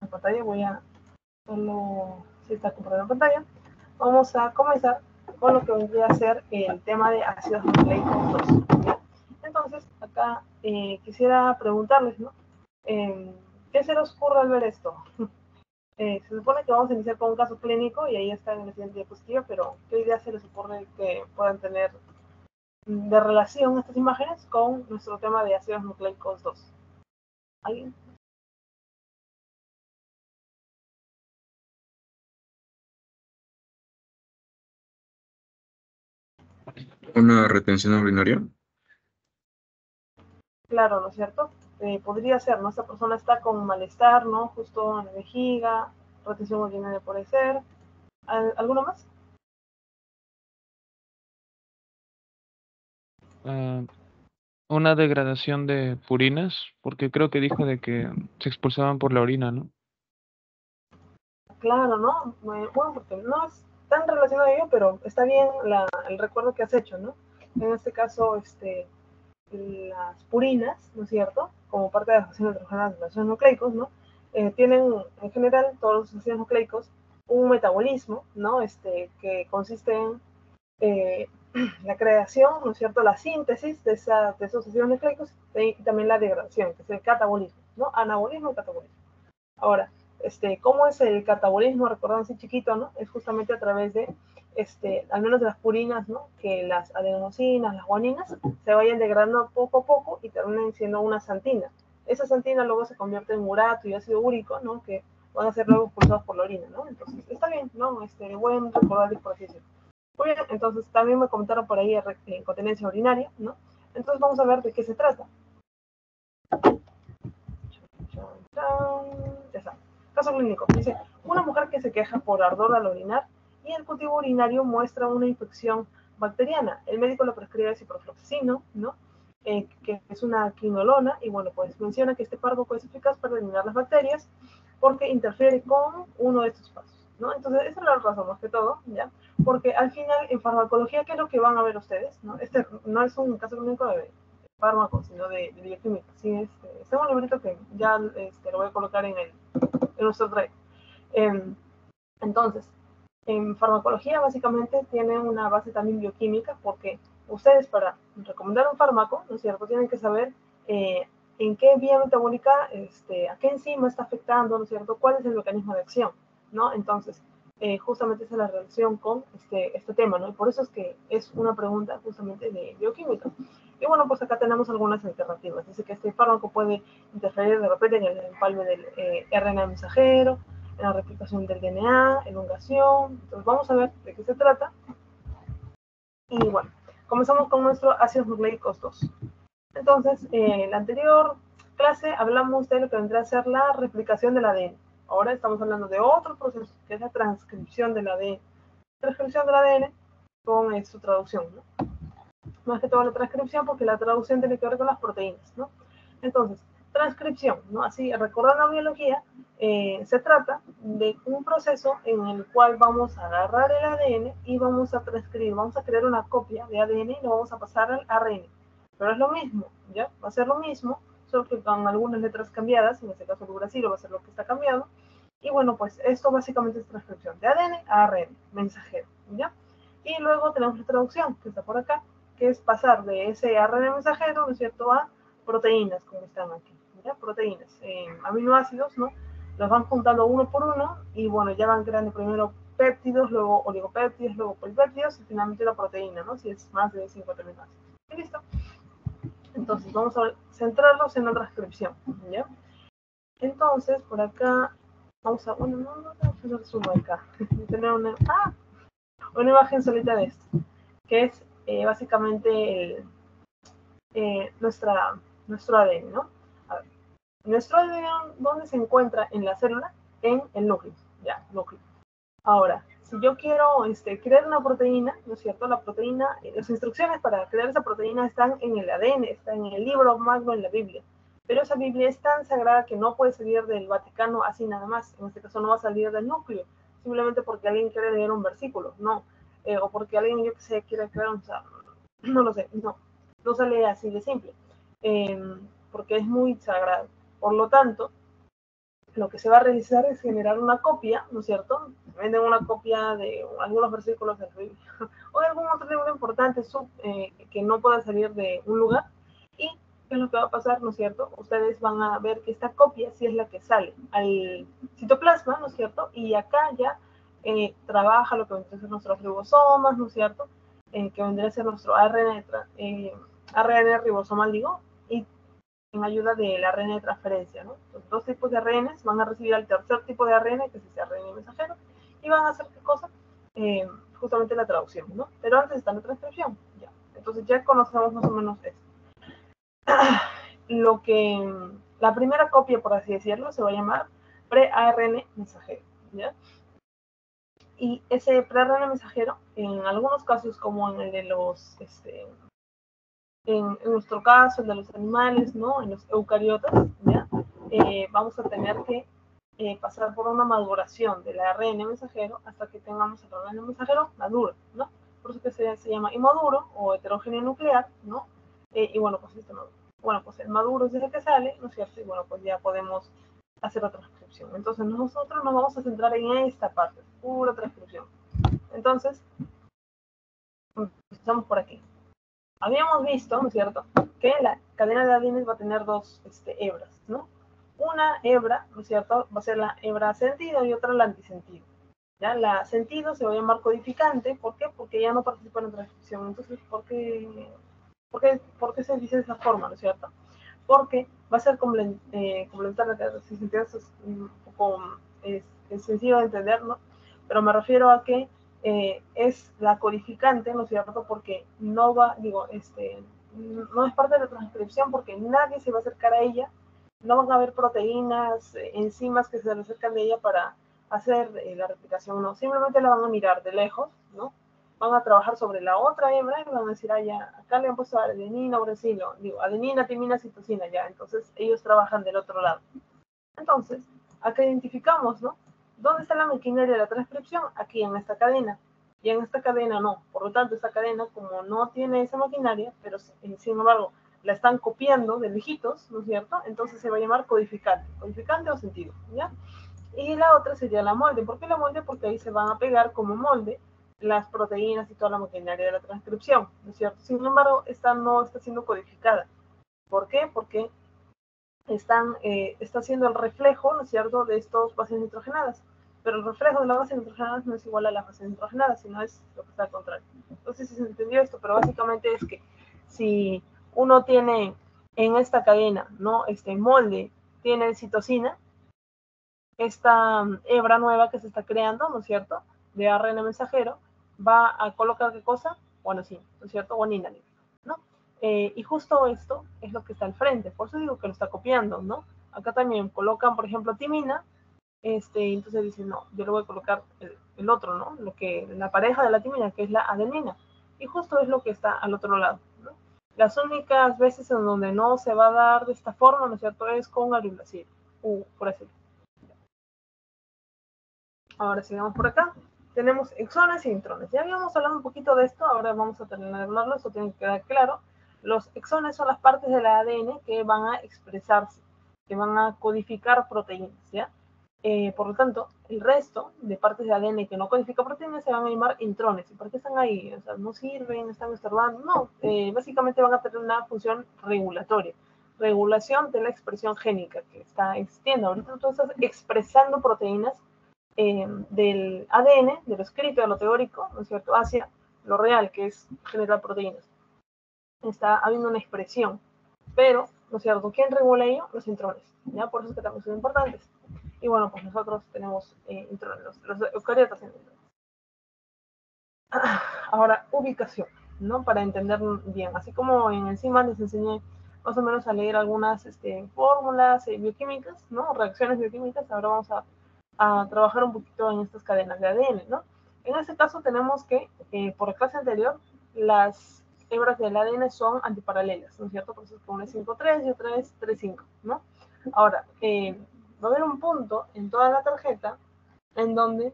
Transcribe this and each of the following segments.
pantalla, voy a solo, si está compartiendo pantalla, vamos a comenzar con lo que vendría a ser el tema de ácidos nucleicos 2. Entonces, acá quisiera preguntarles, ¿no? ¿Qué se les ocurre al ver esto? Se supone que vamos a iniciar con un caso clínico y ahí está en la siguiente diapositiva, pero ¿qué idea se les ocurre que puedan tener de relación estas imágenes con nuestro tema de ácidos nucleicos 2? ¿Alguien? ¿Una retención urinaria? Claro, ¿no es cierto? Podría ser, ¿no? Esta persona está con malestar, ¿no? Justo en la vejiga, retención urinaria puede ser. ¿Alguno más? Una degradación de purinas, porque creo que dijo de que se expulsaban por la orina, ¿no? Claro, ¿no? Bueno, porque no es tan relacionado a ello, pero está bien el recuerdo que has hecho, ¿no? En este caso, las purinas, ¿no es cierto? Como parte de las reacciones nitrogenadas de los ácidos nucleicos, ¿no? Tienen en general todos los ácidos nucleicos un metabolismo, ¿no? Que consiste en la creación, ¿no es cierto? La síntesis de esos ácidos nucleicos y también la degradación, que es el catabolismo, ¿no? Anabolismo y catabolismo. Ahora, ¿cómo es el catabolismo? Recordando así chiquito, ¿no? Es justamente a través de, al menos de las purinas, ¿no? Que las adenosinas, las guaninas, se vayan degradando poco a poco y terminen siendo una santina. Esa santina luego se convierte en urato y ácido úrico, ¿no? Que van a ser luego expulsados por la orina, ¿no? Entonces, está bien, ¿no? Buen recordarles por así decirlo. Muy bien, entonces también me comentaron por ahí incontinencia urinaria, ¿no? Entonces vamos a ver de qué se trata. Ya está. Caso clínico. Dice, una mujer que se queja por ardor al orinar y el cultivo urinario muestra una infección bacteriana. El médico le prescribe ciprofloxacino, ¿no? Que es una quinolona, y bueno, pues menciona que este fármaco es eficaz para eliminar las bacterias porque interfiere con uno de estos pasos, ¿no? Entonces, esa es la razón más que todo, ¿ya? Porque al final, en farmacología, ¿qué es lo que van a ver ustedes? ¿No? Este no es un caso clínico de fármacos, sino de bioquímica. Sí, es un librito que ya lo voy a colocar en nuestro drive. Entonces, en farmacología básicamente tiene una base también bioquímica porque ustedes para recomendar un fármaco, ¿no es cierto?, tienen que saber en qué vía metabólica, a qué enzima está afectando, ¿no es cierto?, cuál es el mecanismo de acción, ¿no? Entonces, justamente esa es la relación con este tema, ¿no? Y por eso es que es una pregunta justamente de bioquímica. Y bueno, pues acá tenemos algunas alternativas. Dice que este fármaco puede interferir de repente en el empalme del RNA mensajero, en la replicación del DNA, elongación. Entonces vamos a ver de qué se trata. Y bueno, comenzamos con nuestro ácidos nucleicos 2. Entonces, en la anterior clase hablamos de lo que vendrá a ser la replicación del ADN. Ahora estamos hablando de otro proceso, que es la transcripción del ADN. Transcripción del ADN con su traducción, ¿no? Más que todo la transcripción, porque la traducción tiene que ver con las proteínas, ¿no? Entonces, transcripción, ¿no? Así, recordando la biología, se trata de un proceso en el cual vamos a agarrar el ADN y vamos a transcribir, vamos a crear una copia de ADN y lo vamos a pasar al ARN. Pero es lo mismo, ¿ya? Va a ser lo mismo, solo que con algunas letras cambiadas, en este caso el uracilo va a ser lo que está cambiado. Y bueno, pues esto básicamente es transcripción de ADN a ARN, mensajero, ¿ya? Y luego tenemos la traducción, que está por acá, que es pasar de ese ARN mensajero, ¿no es cierto?, a proteínas, como están aquí, ¿ya? Proteínas, aminoácidos, ¿no? Los van juntando uno por uno y bueno, ya van creando primero péptidos, luego oligopéptidos, luego polipéptidos y finalmente la proteína, ¿no? Si es más de 50 aminoácidos. Y listo. Entonces, vamos a centrarnos en la transcripción, ¿ya? Entonces, por acá, vamos a, bueno, no hacer zoom acá. Tener una imagen solita de esto, que es básicamente nuestro ADN, ¿no? A ver, nuestro ADN, ¿dónde se encuentra en la célula? En el núcleo, ya, núcleo. Ahora, si yo quiero crear una proteína, ¿no es cierto? La proteína, las instrucciones para crear esa proteína están en el ADN, están en el libro magno, en la Biblia. Pero esa Biblia es tan sagrada que no puede salir del Vaticano así nada más. En este caso no va a salir del núcleo, simplemente porque alguien quiere leer un versículo, no. O porque alguien, yo que sé, quiere crear un... No lo sé, no sale así de simple. Porque es muy sagrado. Por lo tanto, lo que se va a realizar es generar una copia, ¿no es cierto? Venden una copia de algunos versículos del Biblia o de algún otro libro importante que no pueda salir de un lugar. ¿Y qué es lo que va a pasar, no es cierto? Ustedes van a ver que esta copia sí es la que sale al citoplasma, ¿no es cierto? Y acá ya trabaja lo que vendría a ser nuestros ribosomas, ¿no es cierto? Que vendría a ser nuestro ARN ribosomal, digo, y en ayuda del ARN de transferencia, ¿no? Los dos tipos de ARN van a recibir al tercer tipo de ARN, que es ese ARN mensajero, y van a hacer qué cosa? Justamente la traducción, ¿no? Pero antes está la transcripción, ya. Entonces ya conocemos más o menos eso. La primera copia, por así decirlo, se va a llamar pre-ARN mensajero, ¿ya? Y ese pre-ARN mensajero, en algunos casos, como en el de los, en nuestro caso, el de los animales, ¿no? En los eucariotas, ¿ya? Vamos a tener que pasar por una maduración del ARN mensajero hasta que tengamos el ARN mensajero maduro, ¿no? Por eso que se llama inmaduro o heterogéneo nuclear, ¿no? Y bueno, pues pues el maduro es el que sale, ¿no es cierto? Y bueno, pues ya podemos hacer la transcripción. Entonces nosotros nos vamos a centrar en esta parte, pura transcripción. Entonces, empezamos por aquí. Habíamos visto, ¿no es cierto?, que la cadena de ADN va a tener dos hebras, ¿no? Una hebra, ¿no es cierto?, va a ser la hebra sentido y otra la antisentido. ¿Ya? La sentido se va a llamar codificante, ¿por qué? Porque ya no participa en la transcripción. Entonces, ¿por qué se dice de esa forma, ¿no es cierto? Porque va a ser complementar, si se entiende, es un poco es sencillo de entender, ¿no? Pero me refiero a que es la codificante, ¿no es cierto? Porque no va, no es parte de la transcripción porque nadie se va a acercar a ella, no van a haber proteínas, enzimas que se le acercan de ella para hacer la replicación, no, simplemente la van a mirar de lejos, ¿no? Van a trabajar sobre la otra hebra y van a decir, ya, acá le han puesto adenina, uracilo, digo, adenina, timina, citosina, ya, entonces ellos trabajan del otro lado. Entonces, acá identificamos, ¿no? ¿Dónde está la maquinaria de la transcripción? Aquí, en esta cadena. Y en esta cadena no. Por lo tanto, esta cadena, como no tiene esa maquinaria, pero sin embargo, la están copiando de lejitos, ¿no es cierto? Entonces se va a llamar codificante o sentido, ¿ya? Y la otra sería la molde. ¿Por qué la molde? Porque ahí se van a pegar como molde las proteínas y toda la maquinaria de la transcripción, ¿no es cierto? Sin embargo, esta no está siendo codificada. ¿Por qué? Porque está haciendo el reflejo, ¿no es cierto?, de estas bases nitrogenadas. Pero el reflejo de las bases nitrogenadas no es igual a las bases nitrogenadas, sino es lo que está al contrario. No sé si se entendió esto, pero básicamente es que si uno tiene en esta cadena, ¿no?, este molde tiene citosina, esta hebra nueva que se está creando, ¿no es cierto?, de ARN mensajero, va a colocar ¿qué cosa? Guanosina, ¿no es cierto? Guanina, ¿no? Y justo esto es lo que está al frente, por eso digo que lo está copiando, ¿no? Acá también colocan, por ejemplo, timina, entonces dicen, no, yo le voy a colocar el otro, ¿no? La pareja de la timina, que es la adenina, y justo es lo que está al otro lado, ¿no? Las únicas veces en donde no se va a dar de esta forma, ¿no es cierto?, es con aripiprazil, por así decirlo. Ahora sigamos por acá. Tenemos exones y intrones. Ya habíamos hablado un poquito de esto, ahora vamos a terminar de hablarlo, esto tiene que quedar claro. Los exones son las partes del ADN que van a expresarse, que van a codificar proteínas, ¿ya? Por lo tanto, el resto de partes de ADN que no codifican proteínas se van a llamar intrones. ¿Y por qué están ahí? O sea, no sirven, están estorbando. No, básicamente van a tener una función regulatoria. Regulación de la expresión génica que está existiendo. Ahorita tú estás expresando proteínas del ADN, de lo escrito, de lo teórico, ¿no es cierto?, hacia lo real, que es generar proteínas. Está habiendo una expresión, pero, ¿no es cierto?, ¿quién regula ello? Los intrones, ¿ya? Por eso es que también son importantes. Y bueno, pues nosotros tenemos intrones, los eucariotas en intrones. Ahora, ubicación, ¿no? Para entender bien, así como en enzimas les enseñé más o menos a leer algunas fórmulas bioquímicas, ¿no? Reacciones bioquímicas, ahora vamos a trabajar un poquito en estas cadenas de ADN, ¿no? En este caso tenemos que, por la clase anterior, las hebras del ADN son antiparalelas, ¿no es cierto? Por eso es que una es 5,3 y otra es 3,5, ¿no? Ahora, va a haber un punto en toda la tarjeta en donde,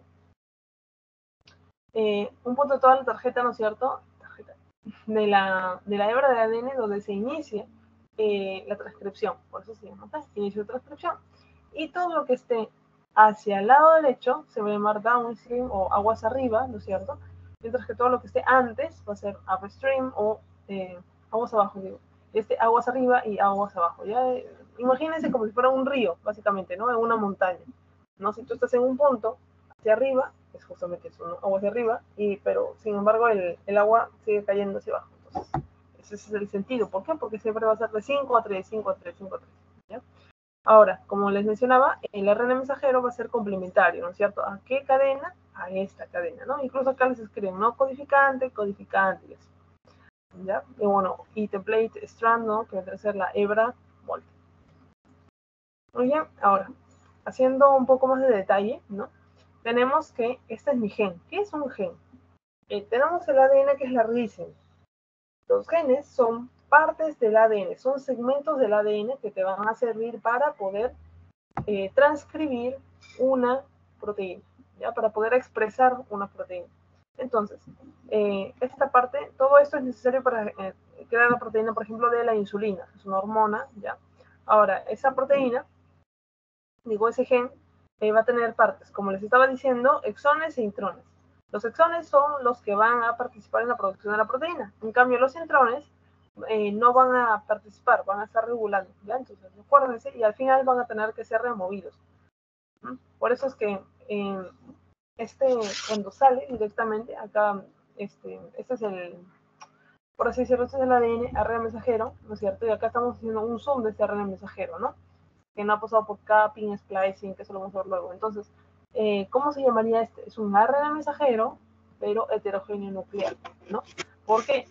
un punto de toda la tarjeta, ¿no es cierto?, de la hebra de ADN donde se inicia la transcripción, por eso se llama inicio de transcripción. y todo lo que esté hacia el lado derecho se va a llamar downstream o aguas arriba, ¿no es cierto? Mientras que todo lo que esté antes va a ser upstream o aguas abajo, digo. Aguas arriba y aguas abajo. ¿Ya? Imagínense como si fuera un río, básicamente, ¿no? En una montaña, ¿no? Si tú estás en un punto hacia arriba, es justamente eso, ¿no? Agua hacia arriba, pero sin embargo el agua sigue cayendo hacia abajo. Entonces, ese es el sentido. ¿Por qué? Porque siempre va a ser de 5 a 3, 5 a 3, 5 a 3. ¿Ya? Ahora, como les mencionaba, el ARN mensajero va a ser complementario, ¿no es cierto? ¿A qué cadena? A esta cadena, ¿no? Incluso acá les escriben, ¿no? Codificante, codificante, y así. ¿Ya? Y bueno, y template strand, ¿no? Que va a ser la hebra volte. Muy bien, ahora, haciendo un poco más de detalle, ¿no? Tenemos que este es mi gen. ¿Qué es un gen? Tenemos el ADN que es la ricin. Los genes son partes del ADN, son segmentos del ADN que te van a servir para poder transcribir una proteína, ¿ya? Para poder expresar una proteína. Entonces, esta parte, todo esto es necesario para crear la proteína, por ejemplo, de la insulina, es una hormona, ¿ya? Ahora, esa proteína, digo, ese gen, va a tener partes, como les estaba diciendo, exones e intrones. Los exones son los que van a participar en la producción de la proteína. En cambio, los intrones no van a participar, van a estar regulando, ¿ya? Entonces, acuérdense, y al final van a tener que ser removidos. Por eso es que cuando sale directamente, acá, este es el, por así decirlo, este es el ADN, ARN mensajero, ¿no es cierto? Y acá estamos haciendo un zoom de este ARN mensajero, ¿no? Que no ha pasado por capping, splicing, que eso lo vamos a ver luego. Entonces, ¿cómo se llamaría este? Es un ARN mensajero, pero heterogéneo nuclear, ¿no? ¿Por qué?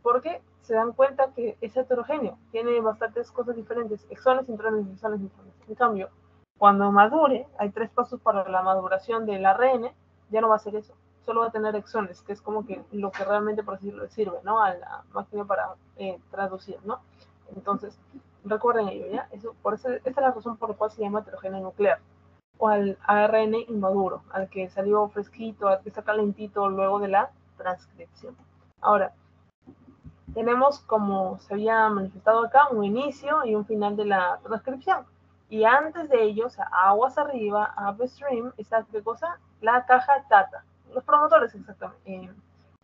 Porque se dan cuenta que es heterogéneo, tiene bastantes cosas diferentes, exones, intrones, exones, intrones. En cambio, cuando madure, hay 3 pasos para la maduración del ARN, ya no va a ser eso, solo va a tener exones, que es como que lo que realmente, por así decirlo, sirve, ¿no? A la máquina para traducir, ¿no? Entonces, recuerden ello, ¿ya? Esta es la razón por la cual se llama heterogéneo nuclear, o al ARN inmaduro, al que salió fresquito, al que está calentito luego de la transcripción. Ahora, tenemos, como se había manifestado acá, un inicio y un final de la transcripción. Y antes de ello, o sea, aguas arriba, upstream, está, ¿qué cosa? La caja TATA. Los promotores, exactamente,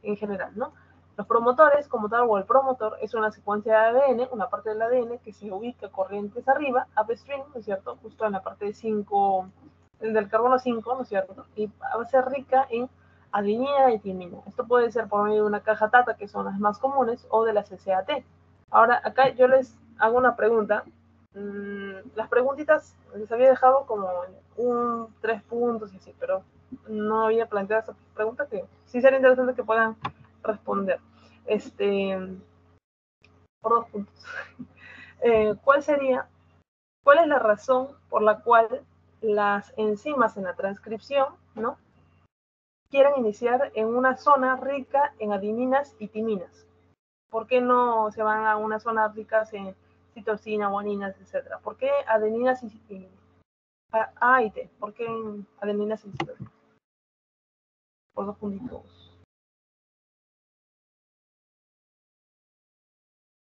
en general, ¿no? Los promotores, como tal, o el promotor, es una secuencia de ADN, una parte del ADN que se ubica corrientes arriba, upstream, ¿no es cierto? Justo en la parte de 5, del carbono 5, ¿no es cierto? Y va a ser rica en adenina y timina. Esto puede ser por medio de una caja TATA, que son las más comunes, o de las SAT. Ahora, acá yo les hago una pregunta. Las preguntitas les había dejado como 3 puntos y así, pero no había planteado esa pregunta que sí sería interesante que puedan responder. Por 2 puntos. ¿Cuál es la razón por la cual las enzimas en la transcripción, ¿no?, quieren iniciar en una zona rica en adeninas y timinas? ¿Por qué no se van a una zona rica en citosina, guaninas, etcétera? ¿Por qué adeninas y A y T? ¿Por qué adeninas y citosina? Por 2 puntitos.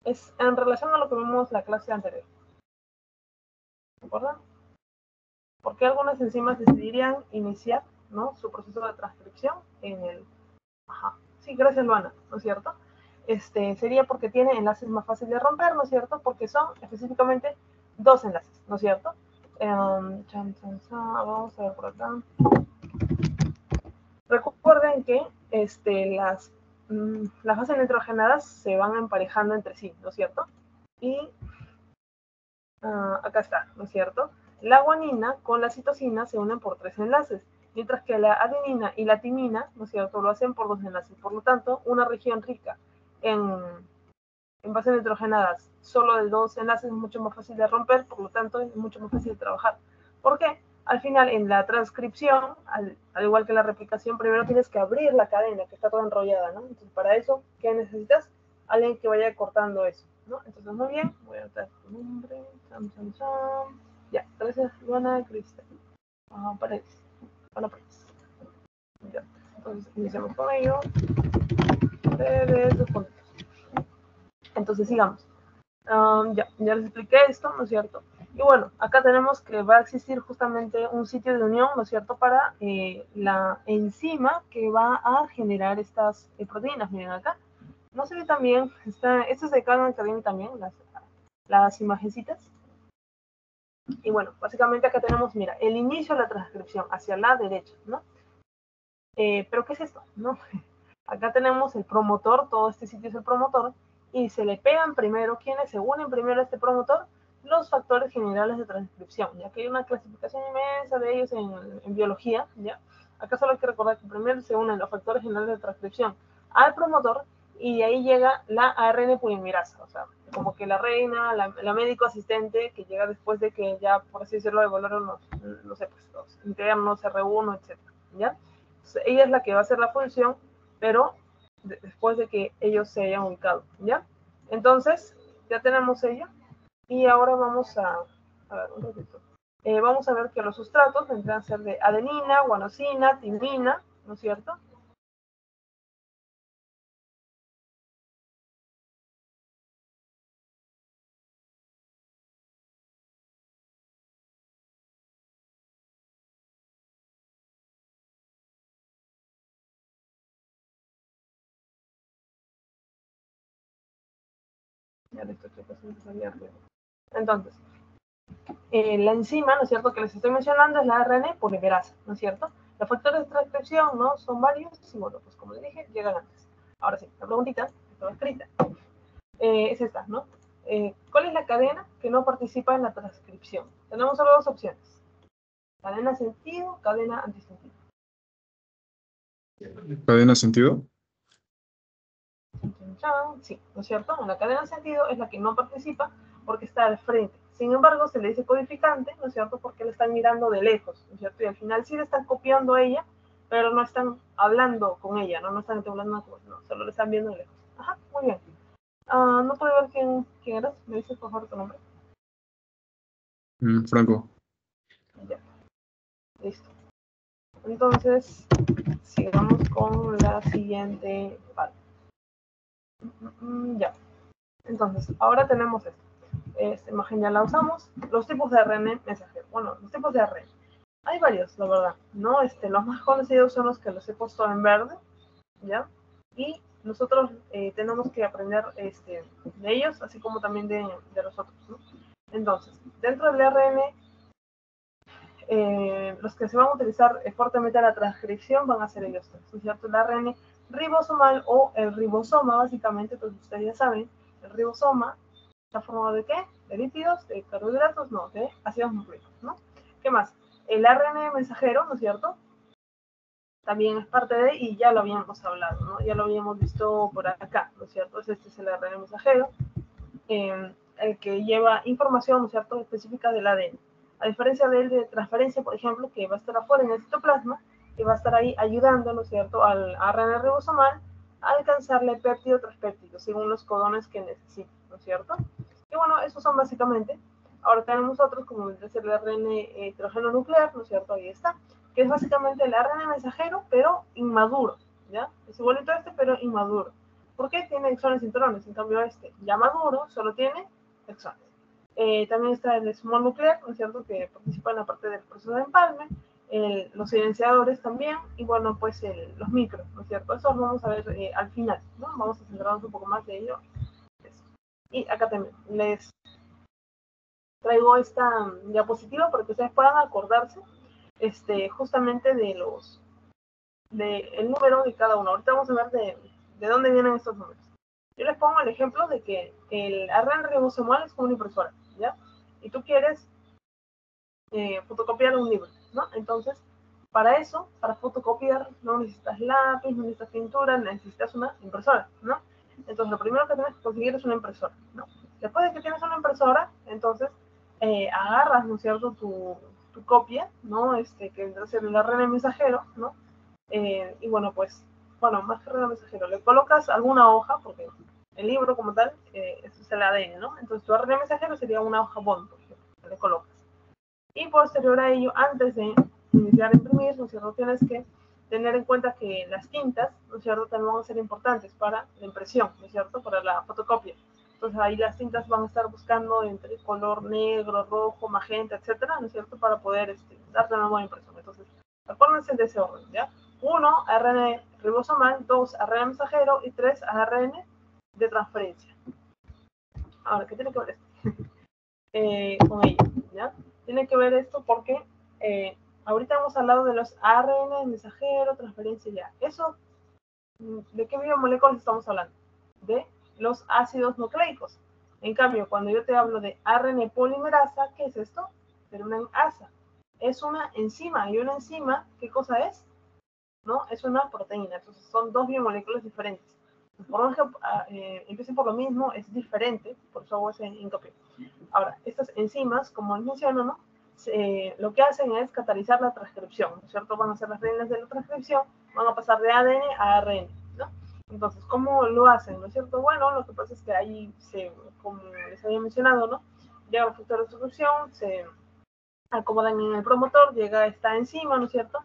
Es en relación a lo que vimos la clase anterior. ¿De acuerdo? ¿Por qué algunas enzimas decidirían iniciar, ¿no?, su proceso de transcripción en el... Ajá. Sí, gracias, Luana, ¿no es cierto? Sería porque tiene enlaces más fáciles de romper, ¿no es cierto? Porque son específicamente 2 enlaces, ¿no es cierto? Vamos a ver por acá. Recuerden que las bases nitrogenadas se van emparejando entre sí, ¿no es cierto? Y acá está, ¿no es cierto? La guanina con la citosina se unen por 3 enlaces, mientras que la adenina y la timina, ¿no es cierto?, lo hacen por 2 enlaces. Por lo tanto, una región rica en bases nitrogenadas solo de 2 enlaces es mucho más fácil de romper, por lo tanto es mucho más fácil de trabajar. ¿Por qué? Al final, en la transcripción, al igual que la replicación, primero tienes que abrir la cadena que está toda enrollada, ¿no? Entonces, para eso, ¿qué necesitas? Alguien que vaya cortando eso, ¿no? Entonces, muy bien, voy a anotar tu nombre, ya, gracias, Luana Cristal. Paredes, Ana Paredes. Ya, entonces, iniciamos con ello. De sus puntos. Entonces, sigamos. Ya les expliqué esto, ¿no es cierto? Y bueno, acá tenemos que va a existir justamente un sitio de unión, ¿no es cierto?, para la enzima que va a generar estas proteínas. Miren acá. No se ve también, esto es de acá que vienen también las imagencitas. Y bueno, básicamente acá tenemos, mira, el inicio de la transcripción hacia la derecha, ¿no? Pero ¿qué es esto? ¿No? Acá tenemos el promotor, todo este sitio es el promotor, y se le pegan primero, ¿quiénes se unen primero a este promotor? Los factores generales de transcripción, ya que hay una clasificación inmensa de ellos en biología, ¿ya? Acá solo hay que recordar que primero se unen los factores generales de transcripción al promotor, y de ahí llega la ARN polimerasa, o sea, como que la reina, la médico asistente, que llega después de que ya, por así decirlo, evaluaron no sé, pues, los internos, R1, etc., ¿ya? Entonces, ella es la que va a hacer la función, pero después de que ellos se hayan ubicado, ¿ya? Entonces, ya tenemos ello, y ahora vamos a ver un ratito. Vamos a ver que los sustratos tendrán que ser de adenina, guanosina, timina, ¿no es cierto? Ya listo, chicos, entonces, la enzima, ¿no es cierto?, que les estoy mencionando es la ARN polimerasa, ¿no es cierto? Los factores de transcripción, ¿no?, son varios, y bueno, pues como les dije, llegan antes. Ahora sí, la preguntita, que estaba escrita, es esta, ¿no? ¿Cuál es la cadena que no participa en la transcripción? Tenemos solo dos opciones: cadena sentido, cadena antisentido. ¿Cadena sentido? Sí, ¿no es cierto? En la cadena sentido es la que no participa porque está al frente. Sin embargo, se le dice codificante, ¿no es cierto?, porque le están mirando de lejos, ¿no es cierto? Y al final sí le están copiando a ella, pero no están hablando con ella, ¿no? No están hablando, no, solo le están viendo de lejos. Ajá, muy bien. No puedo ver quién eres. ¿Me dices, por favor, tu nombre? Franco. Ya, listo. Entonces, sigamos con la siguiente parte. Ya. Entonces, ahora tenemos esto. Esta imagen ya la usamos. Los tipos de ARN mensajero. Bueno, los tipos de ARN. Hay varios, la verdad, ¿no? Los más conocidos son los que los he puesto en verde, ¿ya? Y nosotros tenemos que aprender de ellos, así como también de los otros, ¿no? Entonces, dentro del ARN, los que se van a utilizar fuertemente a la transcripción van a ser ellos tres, ¿no es cierto? El ARN ribosomal o el ribosoma, básicamente, pues ustedes ya saben, el ribosoma está formado de ¿qué? De lípidos, de carbohidratos, no, de ácidos nucleicos, ¿no? ¿Qué más? El ARN mensajero, ¿no es cierto?, también es parte de, y ya lo habíamos hablado, ¿no? Ya lo habíamos visto por acá, ¿no es cierto? Este es el ARN mensajero, el que lleva información, ¿no es cierto?, específica del ADN. A diferencia del de transferencia, por ejemplo, que va a estar afuera en el citoplasma, que va a estar ahí ayudando, ¿no es cierto?, al ARN ribosomal a alcanzarle péptido tras péptido, según los codones que necesita, ¿no es cierto? Y bueno, esos son básicamente. Ahora tenemos otros, como el ARN hidrógeno nuclear, ¿no es cierto?, ahí está, que es básicamente el ARN mensajero, pero inmaduro, ¿ya? Es igualito a este, pero inmaduro. ¿Por qué? Tiene exones y intrones. En cambio, ya maduro solo tiene exones. También está el small nuclear, ¿no es cierto?, que participa en la parte del proceso de empalme, los silenciadores también, y bueno, pues los micros, ¿no es cierto? Eso lo vamos a ver al final, ¿no? Vamos a centrarnos un poco más de ello. Y acá también les traigo esta diapositiva para que ustedes puedan acordarse justamente del número de cada uno. Ahorita vamos a ver de dónde vienen estos números. Yo les pongo el ejemplo de que el ARN ribosomal es como una impresora, ¿ya? Y tú quieres fotocopiar un libro, ¿no? Entonces, para eso, para fotocopiar, no necesitas lápiz, no necesitas pintura, necesitas una impresora, ¿no? Entonces, lo primero que tienes que conseguir es una impresora, ¿no? Después de que tienes una impresora, entonces, agarras, ¿no es cierto?, tu copia, ¿no? Que es el ARN mensajero, ¿no? Y bueno, pues, más que ARN mensajero, le colocas alguna hoja, porque el libro como tal, eso es el ADN, ¿no? Entonces, tu ARN mensajero sería una hoja bond, por ejemplo, que le colocas. Y posterior a ello, antes de iniciar a imprimir, ¿no es cierto?, tienes que tener en cuenta que las tintas, ¿no es cierto?, también van a ser importantes para la impresión, ¿no es cierto?, para la fotocopia. Entonces ahí las cintas van a estar buscando entre color negro, rojo, magenta, etcétera, ¿no es cierto? Para poder darte una buena impresión. Entonces, acuérdense de ese orden, ¿ya? 1, ARN ribosomal, 2, ARN mensajero y 3, ARN de transferencia. Ahora, ¿qué tiene que ver esto? Con ello, ¿ya? Tiene que ver esto porque ahorita hemos hablado de los ARN mensajero, transferencia, ya. Eso, ¿de qué biomoléculas estamos hablando? De los ácidos nucleicos. En cambio, cuando yo te hablo de ARN polimerasa, ¿qué es esto? Pero una asa. Es una enzima, y una enzima, ¿qué cosa es? ¿No? Es una proteína. Entonces son dos biomoléculas diferentes. Por ejemplo, empiecen por lo mismo, es diferente, por eso hago ese hincapié. Ahora, estas enzimas, como les menciono, ¿no? Lo que hacen es catalizar la transcripción, ¿no es cierto? Van a ser las reglas de la transcripción, van a pasar de ADN a ARN, ¿no? Entonces, ¿cómo lo hacen, no es cierto? Bueno, lo que pasa es que ahí, como les había mencionado, ¿no? Llega el factor de transcripción, se acomodan en el promotor, llega esta enzima, ¿no es cierto?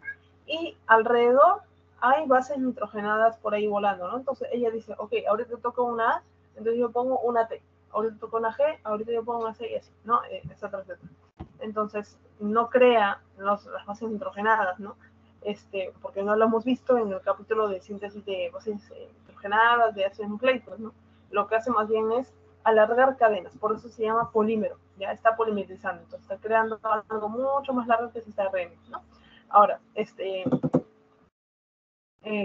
Y alrededor hay bases nitrogenadas por ahí volando, ¿no? Entonces ella dice, ok, ahorita toco una A, entonces yo pongo una T. Ahorita toco una G, ahorita yo pongo una C y así, ¿no? Etcétera, etcétera. Entonces, no crea las bases nitrogenadas, ¿no? Porque no lo hemos visto en el capítulo de síntesis de bases nitrogenadas, de ácidos nucleicos, ¿no? Lo que hace más bien es alargar cadenas, por eso se llama polímero, ya está polimerizando, entonces está creando algo mucho más largo que si está ARN, ¿no? Ahora,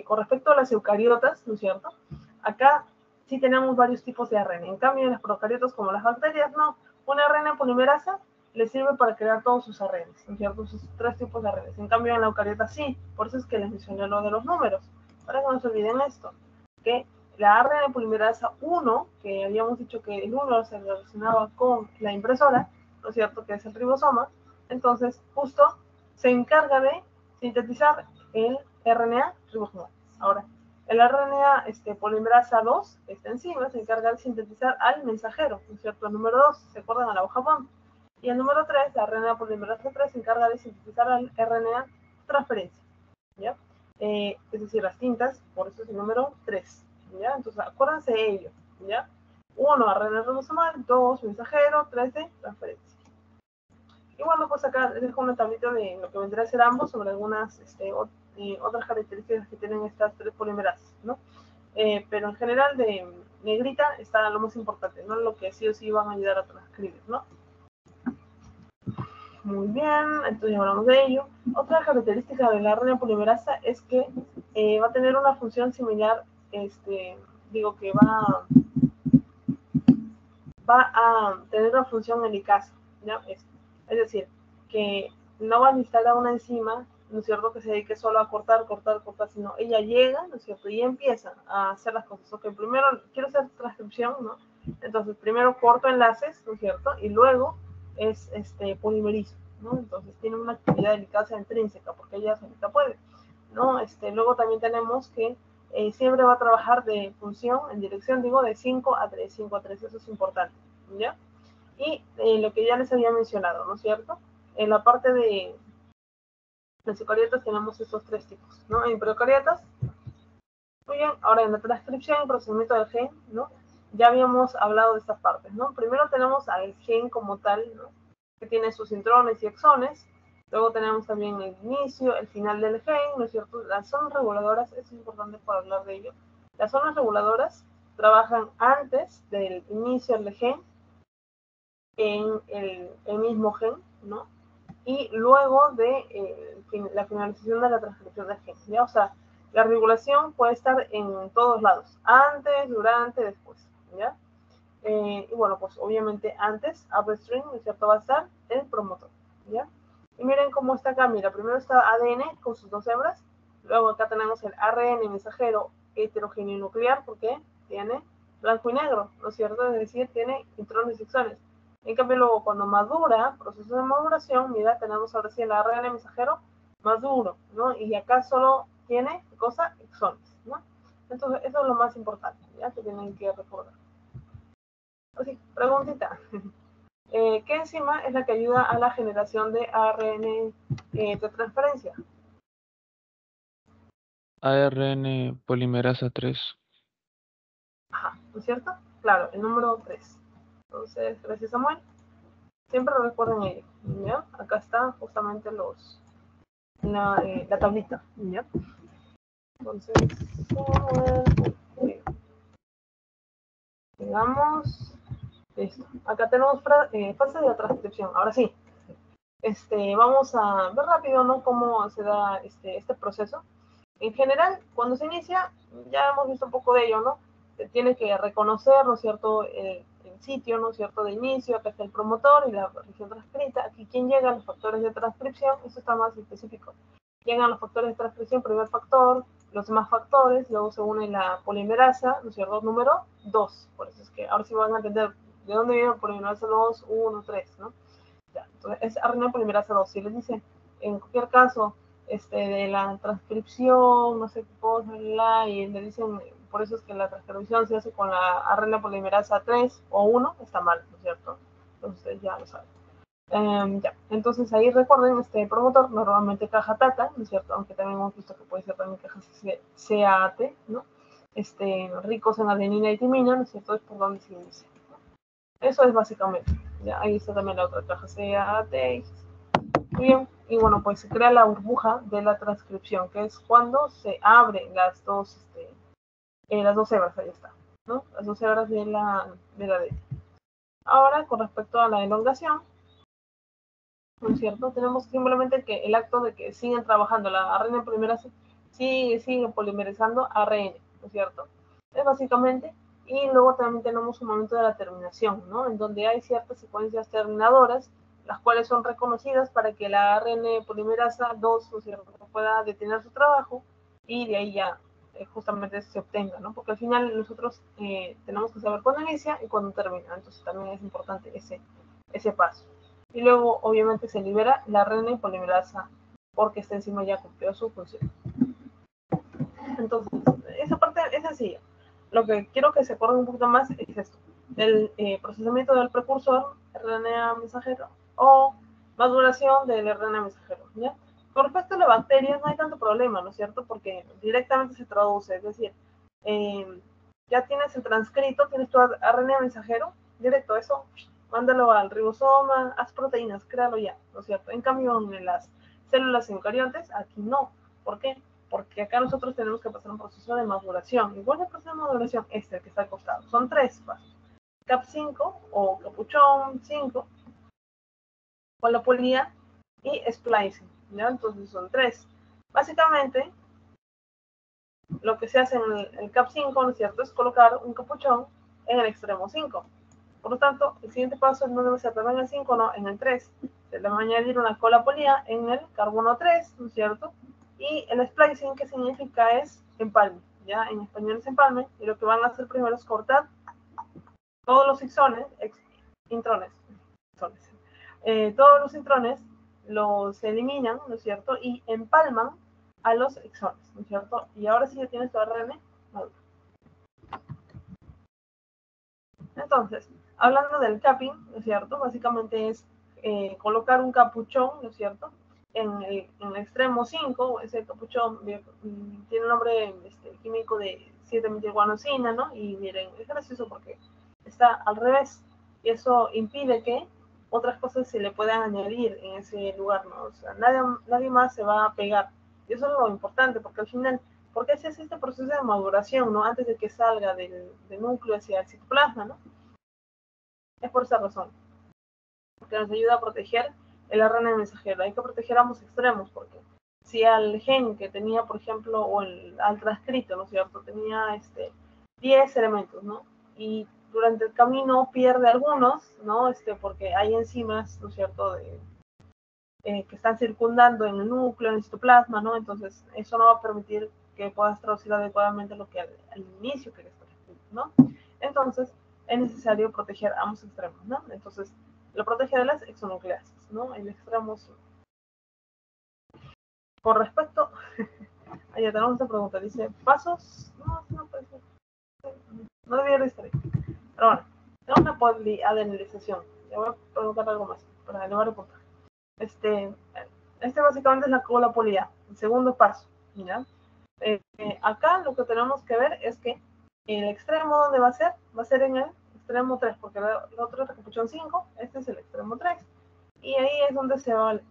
con respecto a las eucariotas, ¿no es cierto? Acá sí tenemos varios tipos de ARN, en cambio en las procariotas como las bacterias, no, una ARN polimerasa le sirve para crear todos sus ARNs, ¿no es cierto? Sus tres tipos de ARNs, en cambio en la eucariota sí, por eso es que les mencioné lo de los números, para que no se olviden esto, que la ARN polimerasa 1, que habíamos dicho que el 1 se relacionaba con la impresora, ¿no es cierto?, que es el ribosoma, entonces justo se encarga de sintetizar el RNA ribosomal. Ahora, el RNA polimerasa 2, esta enzima, se encarga de sintetizar al mensajero, ¿no es cierto?, el número 2, ¿se acuerdan? A la hoja PAM. Y el número 3, la RNA polimerasa 3, se encarga de sintetizar al RNA transferencia, ¿ya? Es decir, las tintas, por eso es el número 3, ¿ya? Entonces, acuérdense de ello, ¿ya? 1, RNA ribosomal, 2, mensajero, 3 de transferencia. Y bueno, pues acá les dejo una tablita de lo que vendrá a ser ambos sobre algunas otras características que tienen estas tres polimerasas, ¿no? Pero en general de negrita está lo más importante, ¿no? Lo que sí o sí van a ayudar a transcribir, ¿no? Muy bien, entonces ya hablamos de ello. Otra característica de la RNA polimerasa es que va a tener una función similar, digo que va a tener una función helicasa, ¿ya? Es decir, que no va a necesitar a una enzima, ¿no es cierto?, que se dedique solo a cortar, sino ella llega, ¿no es cierto?, y empieza a hacer las cosas. Ok, primero quiero hacer transcripción, ¿no? Entonces, primero corto enlaces, ¿no es cierto?, y luego es polimerizo, ¿no? Entonces, tiene una actividad helicasa intrínseca, porque ella solita puede, ¿no? Luego también tenemos que siempre va a trabajar de función, en dirección, digo, de 5 a 3, 5 a 3, eso es importante, ¿ya? Y lo que ya les había mencionado, ¿no es cierto? En la parte de los eucariotas tenemos estos tres tipos, ¿no? En procariotas, muy bien, ahora en la transcripción y procesamiento del gen, ¿no? Ya habíamos hablado de estas partes, ¿no? Primero tenemos al gen como tal, ¿no?, que tiene sus intrones y exones. Luego tenemos también el inicio, el final del gen, ¿no es cierto? Las zonas reguladoras, es importante para hablar de ello. Las zonas reguladoras trabajan antes del inicio del gen, en el mismo gen, ¿no? Y luego de la finalización de la transcripción del gen, ¿ya? O sea, la regulación puede estar en todos lados, antes, durante, después, ¿ya? Y bueno, pues obviamente antes, upstream, ¿no es cierto?, va a estar el promotor, ¿ya? Y miren cómo está acá, mira, primero está ADN con sus dos hebras, luego acá tenemos el ARN mensajero heterogéneo nuclear, porque tiene blanco y negro, ¿no es cierto?, es decir, tiene intrones y exones. En cambio, luego cuando madura, proceso de maduración, mira, tenemos ahora sí el ARN mensajero maduro, ¿no? Y acá solo tiene, ¿qué cosa? Exones, ¿no? Entonces, eso es lo más importante, ¿ya?, que tienen que recordar. Así, preguntita. ¿Qué enzima es la que ayuda a la generación de ARN de transferencia? ARN polimerasa 3. Ajá, ¿no es cierto? claro, el número 3. Entonces, gracias Samuel. Siempre recuerden ello, ¿ya? Acá está justamente la tablita, ¿ya? Entonces, digamos, listo. Acá tenemos fase de la transcripción. Ahora sí, vamos a ver rápido, ¿no? Cómo se da este proceso. En general, cuando se inicia, ya hemos visto un poco de ello, ¿no? Se tiene que reconocer, ¿no es cierto?, el sitio, ¿no es cierto?, de inicio. Acá está el promotor y la región transcrita. Aquí, ¿quién llega? Los factores de transcripción. Eso está más específico. Llegan los factores de transcripción, primer factor, los demás factores, luego se une la polimerasa, ¿no es cierto?, número 2. Por eso es que ahora sí van a entender de dónde viene polimerasa 2, 1, 3, ¿no? Ya, entonces, es RNA polimerasa 2. Si les dice, en cualquier caso, de la transcripción, no sé qué cosa, y le dicen, por eso es que la transcripción se hace con la RNA polimerasa 3 o 1, está mal, ¿no es cierto? Entonces, ustedes ya lo saben. Ya, entonces ahí recuerden, este promotor, normalmente caja TATA, ¿no es cierto? Aunque también hemos visto que puede ser también caja CAT, ¿no? Ricos en adenina y timina, ¿no es cierto? Es por donde se inicia. Eso es básicamente. Ya, ahí está también la otra caja CAT. Muy bien, y bueno, pues se crea la burbuja de la transcripción, que es cuando se abren las dos hebras, ahí está, ¿no? Las dos hebras de la D. Ahora, con respecto a la elongación, ¿no es cierto? Tenemos simplemente que el acto de que siguen trabajando la ARN polimerasa, sigue polimerizando ARN, ¿no es cierto? Es básicamente, y luego también tenemos un momento de la terminación, ¿no? En donde hay ciertas secuencias terminadoras, las cuales son reconocidas para que la ARN polimerasa 2, ¿no es cierto?, pueda detener su trabajo y de ahí ya justamente se obtenga, ¿no? Porque al final nosotros tenemos que saber cuándo inicia y cuándo termina, entonces también es importante ese paso. Y luego, obviamente, se libera la RNA polimerasa porque esta enzima ya cumplió su función. Entonces, esa parte es sencilla. Lo que quiero que se acuerden un poquito más es esto: el procesamiento del precursor RNA mensajero o maduración del RNA mensajero, ¿ya? Con respecto a la bacteria no hay tanto problema, ¿no es cierto? Porque directamente se traduce, es decir, ya tienes el transcrito, tienes tu RNA mensajero, directo, eso, mándalo al ribosoma, haz proteínas, créalo ya, ¿no es cierto? En cambio, en las células eucariontes, aquí no. ¿Por qué? Porque acá nosotros tenemos que pasar un proceso de maduración. Igual el proceso de maduración el que está al costado. Son 3 pasos. CAP5 o capuchón 5, polipolía y splicing, ¿ya? Entonces son 3. Básicamente, lo que se hace en el CAP5, ¿no es cierto?, es colocar un capuchón en el extremo 5. Por lo tanto, el siguiente paso no debe ser también en el 5, no, en el 3. Se le va a añadir una colapolía en el carbono 3, ¿no es cierto? Y el splicing, que significa es empalme, ¿ya? En español es empalme, y lo que van a hacer primero es cortar todos los intrones, todos los intrones los eliminan, ¿no es cierto? Y empalman a los exones, ¿no es cierto? Y ahora sí ya tienes tu ARN maduro. Entonces, hablando del capping, ¿no es cierto? Básicamente es colocar un capuchón, ¿no es cierto?, en el extremo 5. Ese capuchón tiene un nombre químico de 7-metilguanosina, ¿no? Y miren, es gracioso porque está al revés, y eso impide que otras cosas se le puedan añadir en ese lugar, ¿no? O sea, nadie más se va a pegar. Y eso es lo importante, porque al final, ¿por qué se hace este proceso de maduración, ¿no?, antes de que salga del núcleo hacia el citoplasma, ¿no? Es por esa razón, porque nos ayuda a proteger el ARN mensajero. Hay que proteger ambos extremos, porque si al gen que tenía, por ejemplo, o al transcrito, ¿no es cierto?, tenía 10 elementos, ¿no?, y durante el camino pierde algunos, ¿no?, porque hay enzimas, ¿no es cierto?, que están circundando en el núcleo, en el citoplasma, ¿no? Entonces, eso no va a permitir que puedas traducir adecuadamente lo que al inicio querías transcribir, ¿no? Entonces, es necesario proteger ambos extremos, ¿no? Entonces, lo protege de las exonucleases, ¿no? El extremo sur. Con respecto, ya tenemos esta pregunta, dice, ¿pasos? No puede ser. No debería estar ahí. Pero bueno, tengo una poliadenilización. Le voy a preguntar algo más, para elevar el puntaje. Básicamente es la colapolia, el segundo paso, ¿ya? Acá lo que tenemos que ver es que El extremo, ¿dónde va a ser? Va a ser en el extremo 3, porque el otro es el capuchón 5, este es el extremo 3. Y ahí es donde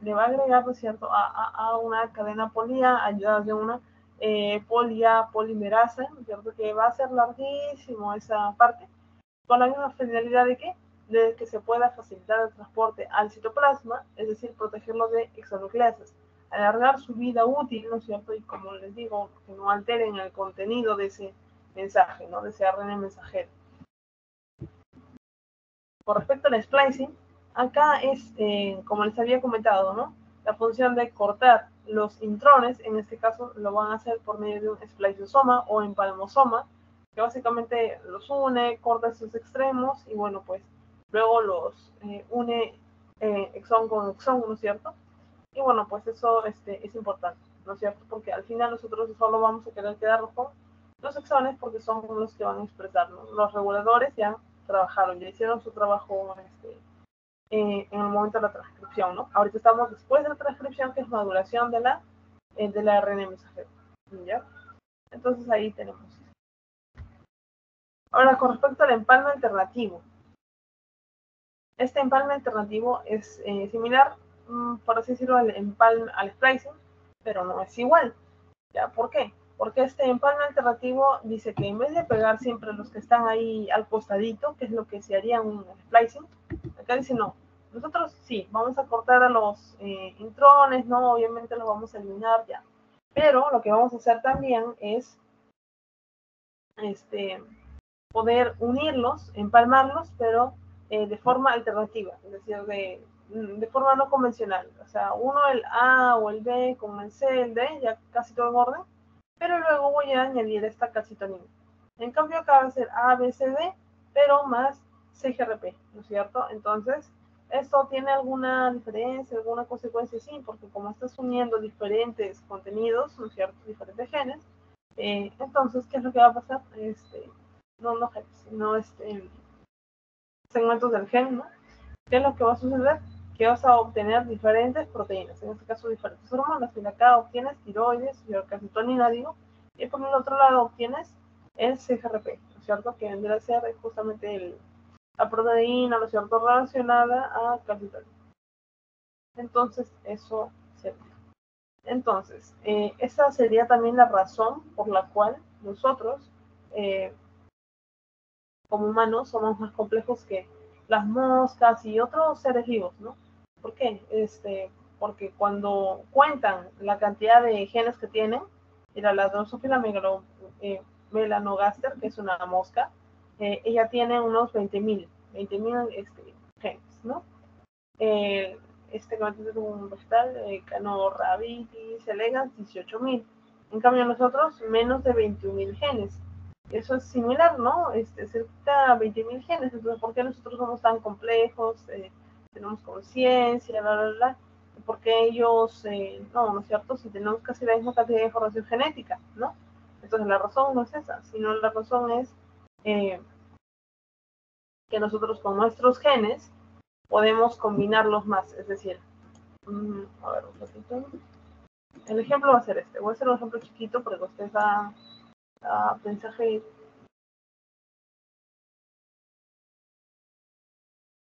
le va a agregar, ¿no es cierto?, a una cadena polía, ayudada de una polimerasa, ¿no es cierto?, que va a ser larguísimo esa parte, con la misma finalidad de que se pueda facilitar el transporte al citoplasma, es decir, protegerlo de exonucleasas, alargar su vida útil, ¿no es cierto?, y como les digo, que no alteren el contenido de ese mensaje, ¿no?, de ese ARN mensajero. Con respecto al splicing, acá es, como les había comentado, ¿no?, la función de cortar los intrones, en este caso lo van a hacer por medio de un spliceosoma o empalmosoma, que básicamente los une, corta sus extremos y bueno, pues luego los une exón con exón, ¿no es cierto? Y bueno, pues eso es importante, ¿no es cierto? Porque al final nosotros solo vamos a querer quedarnos con los exones porque son los que van a expresar, ¿no? Los reguladores ya trabajaron, ya hicieron su trabajo en el momento de la transcripción, ¿no? Ahorita estamos después de la transcripción, que es maduración de la ARN mensajero, ¿ya? Entonces ahí tenemos. Ahora, con respecto al empalme alternativo. Este empalme alternativo es similar, por así decirlo, al empalme, al splicing, pero no es igual. ¿Ya? ¿Por qué? Porque este empalme alternativo dice que en vez de pegar siempre los que están ahí al costadito, que es lo que se haría en un splicing, acá dice no. Nosotros sí, vamos a cortar a los intrones, ¿no? Obviamente los vamos a eliminar ya. Pero lo que vamos a hacer también es poder unirlos, empalmarlos, pero de forma alternativa, es decir, de forma no convencional. O sea, uno el A o el B con el C, el D, ya casi todo en orden, pero luego voy a añadir esta calcitonina. En cambio acá va a ser A, B, C, D, pero más CGRP, ¿no es cierto? Entonces, ¿esto tiene alguna diferencia, alguna consecuencia? Sí, porque como estás uniendo diferentes contenidos, ¿no es cierto? Diferentes genes, entonces, ¿qué es lo que va a pasar? No genes, sino segmentos del gen, ¿no? ¿Qué es lo que va a suceder? Que vas a obtener diferentes proteínas, en este caso diferentes hormonas. Y acá obtienes tiroides, calcitonina, digo, y por el otro lado obtienes el CGRP, ¿no es cierto? Que vendría a ser justamente la proteína, ¿no es cierto?, relacionada a calcitonina. Entonces, eso sería. Entonces, esa sería también la razón por la cual nosotros, como humanos, somos más complejos que las moscas y otros seres vivos, ¿no? ¿Por qué? Porque cuando cuentan la cantidad de genes que tienen, mira, la Drosophila melanogaster, que es una mosca, ella tiene unos 20.000 genes, ¿no? Que va a tener un vegetal, Canorhabditis elegans, 18.000. En cambio nosotros, menos de 21.000 genes. Eso es similar, ¿no? Cerca 20.000 genes. Entonces, ¿por qué nosotros somos tan complejos? Tenemos conciencia, bla, bla, bla. ¿Por qué ellos no es cierto? Si tenemos casi la misma cantidad de información genética, ¿no? Entonces, la razón no es esa, sino la razón es que nosotros con nuestros genes podemos combinarlos más, es decir, a ver, un ratito. El ejemplo va a ser voy a hacer un ejemplo chiquito para que ustedes a mensaje.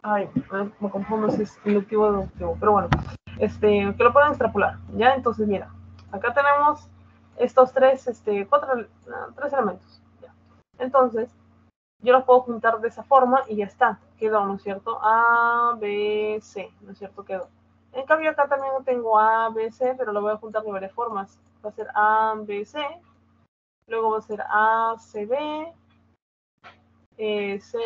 Ay, me confundo si es inductivo o deductivo, pero bueno, que lo puedan extrapolar, ¿ya? Entonces, mira, acá tenemos estos tres elementos, ¿ya? Entonces, yo los puedo juntar de esa forma y ya está, quedó, ¿no es cierto? A, B, C, ¿no es cierto? Quedó. En cambio, acá también tengo A, B, C, pero lo voy a juntar de varias formas. Va a ser A, B, C, luego va a ser A, C, B, C,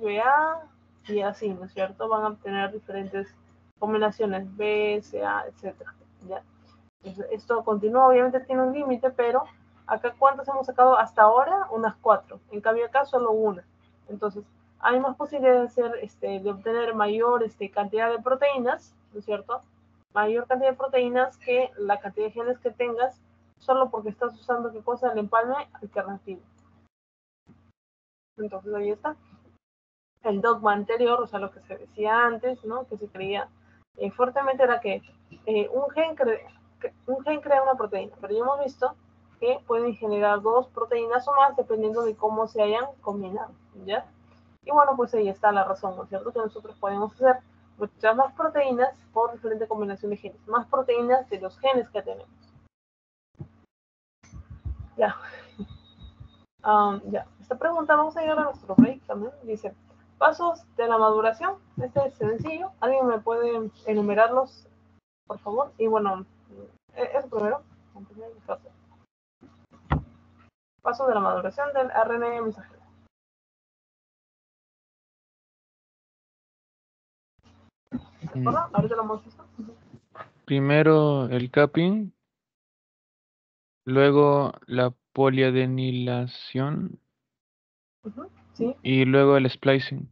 B, A, y así, ¿no es cierto? Van a obtener diferentes combinaciones, B, C, A, etc. ¿Ya? Entonces, esto continúa, obviamente tiene un límite, pero acá ¿cuántas hemos sacado hasta ahora? Unas 4. En cambio acá solo una. Entonces, hay más posibilidades de obtener mayor cantidad de proteínas, ¿no es cierto? Mayor cantidad de proteínas que la cantidad de genes que tengas, solo porque estás usando ¿qué cosa? El empalme alternativo. Entonces ahí está. El dogma anterior, o sea, lo que se decía antes, ¿no? Que se creía fuertemente era que un gen crea una proteína, pero ya hemos visto que pueden generar 2 proteínas o más dependiendo de cómo se hayan combinado, ¿ya? Y bueno, pues ahí está la razón, ¿no es cierto? Que nosotros podemos hacer muchas más proteínas por diferente combinación de genes, más proteínas de los genes que tenemos. Ya. Ya. Esta pregunta, vamos a llegar a nuestro break también. Dice, pasos de la maduración. Este es sencillo. ¿Alguien me puede enumerarlos, por favor? Y bueno, eso primero. Pasos de la maduración del ARN mensajero. ¿Recuerdan? Ahorita lo hemos visto. Primero el capping, luego la poliadenilación Sí. y luego el splicing.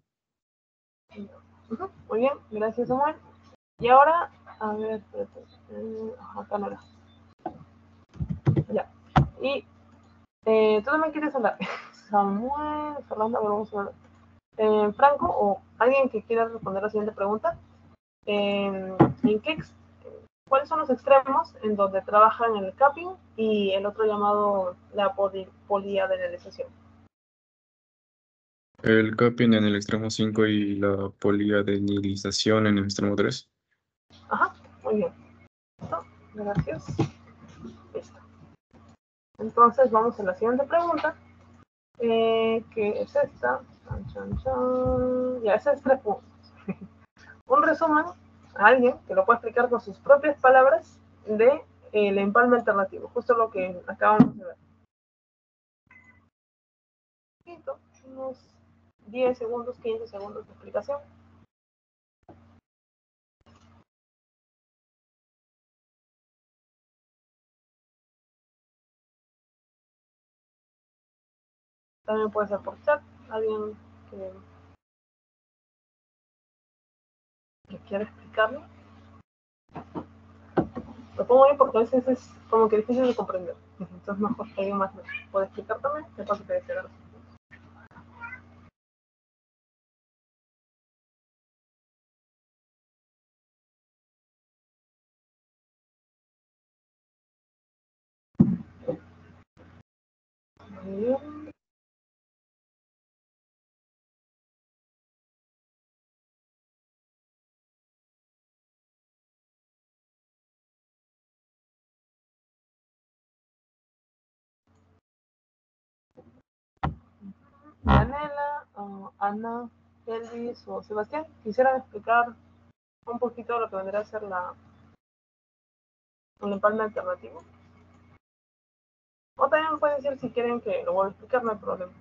Muy bien, gracias, Samuel. Y ahora, a ver, espérate. Acá no era. Ya. Y tú también quieres hablar. Samuel, Fernando, a ver, vamos a ver. Franco, o alguien que quiera responder la siguiente pregunta. ¿Cuáles son los extremos en donde trabajan el capping y el otro llamado la poliadenilización? El capping en el extremo 5 y la poliadenilización en el extremo 3. Ajá, muy bien. ¿Listo? Gracias. Listo. Entonces vamos a la siguiente pregunta, que es esta. Ya, esa es 3 puntos. Un resumen a alguien que lo puede explicar con sus propias palabras de el empalme alternativo, justo lo que acabamos de ver. Unos 10 segundos, 15 segundos de explicación. También puede ser por chat, alguien que quiera explicarlo. Lo pongo ahí porque a veces es como que difícil de comprender. Entonces mejor que alguien más me puede explicar también, de paso que desea. Muy bien. Daniela, Ana, Elvis o Sebastián, quisieran explicar un poquito lo que vendrá a ser un empalme alternativo. O también pueden decir si quieren que lo vuelva a explicar, no hay problema.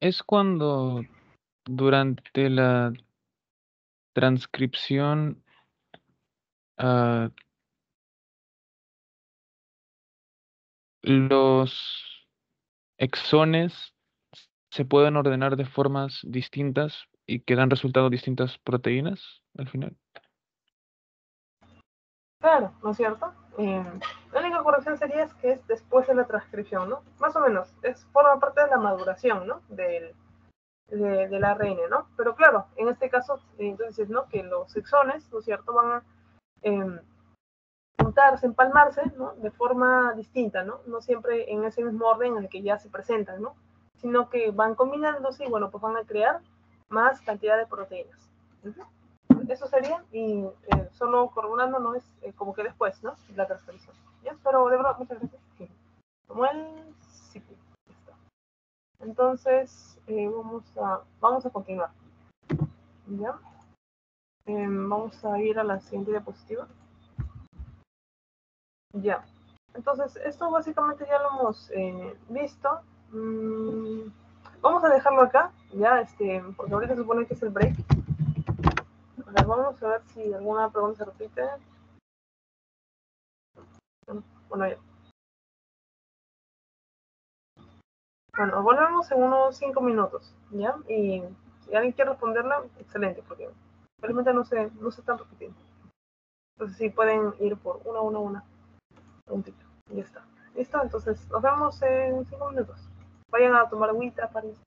Es cuando durante la transcripción los exones se pueden ordenar de formas distintas y que dan resultado distintas proteínas al final. Claro, ¿no es cierto? La única corrección sería es que es después de la transcripción, ¿no? Más o menos, forma parte de la maduración, ¿no? Del ARN, ¿no? Pero claro, en este caso, entonces, ¿no? Que los exones, ¿no es cierto? Van a juntarse, empalmarse, ¿no? De forma distinta, ¿no? No siempre en ese mismo orden en el que ya se presentan, ¿no? Sino que van combinándose y, bueno, pues van a crear más cantidad de proteínas. Eso sería, y solo corroborando no es como que después, ¿no? La transcripción. ¿Ya? Pero de verdad, muchas gracias. Sí. Samuel, sí. Está. Entonces, vamos a continuar. ¿Ya? Vamos a ir a la siguiente diapositiva. Ya. Entonces, esto básicamente ya lo hemos visto. Vamos a dejarlo acá, ya, porque ahorita se supone que es el break. A ver, vamos a ver si alguna pregunta se repite. Bueno, ya. Bueno, volvemos en unos 5 minutos, ¿ya? Y si alguien quiere responderla, excelente, porque realmente no se están repitiendo. Entonces sí pueden ir por una preguntita. Y ya está. ¿Listo? Entonces nos vemos en 5 minutos. Vayan a tomar agüita, París.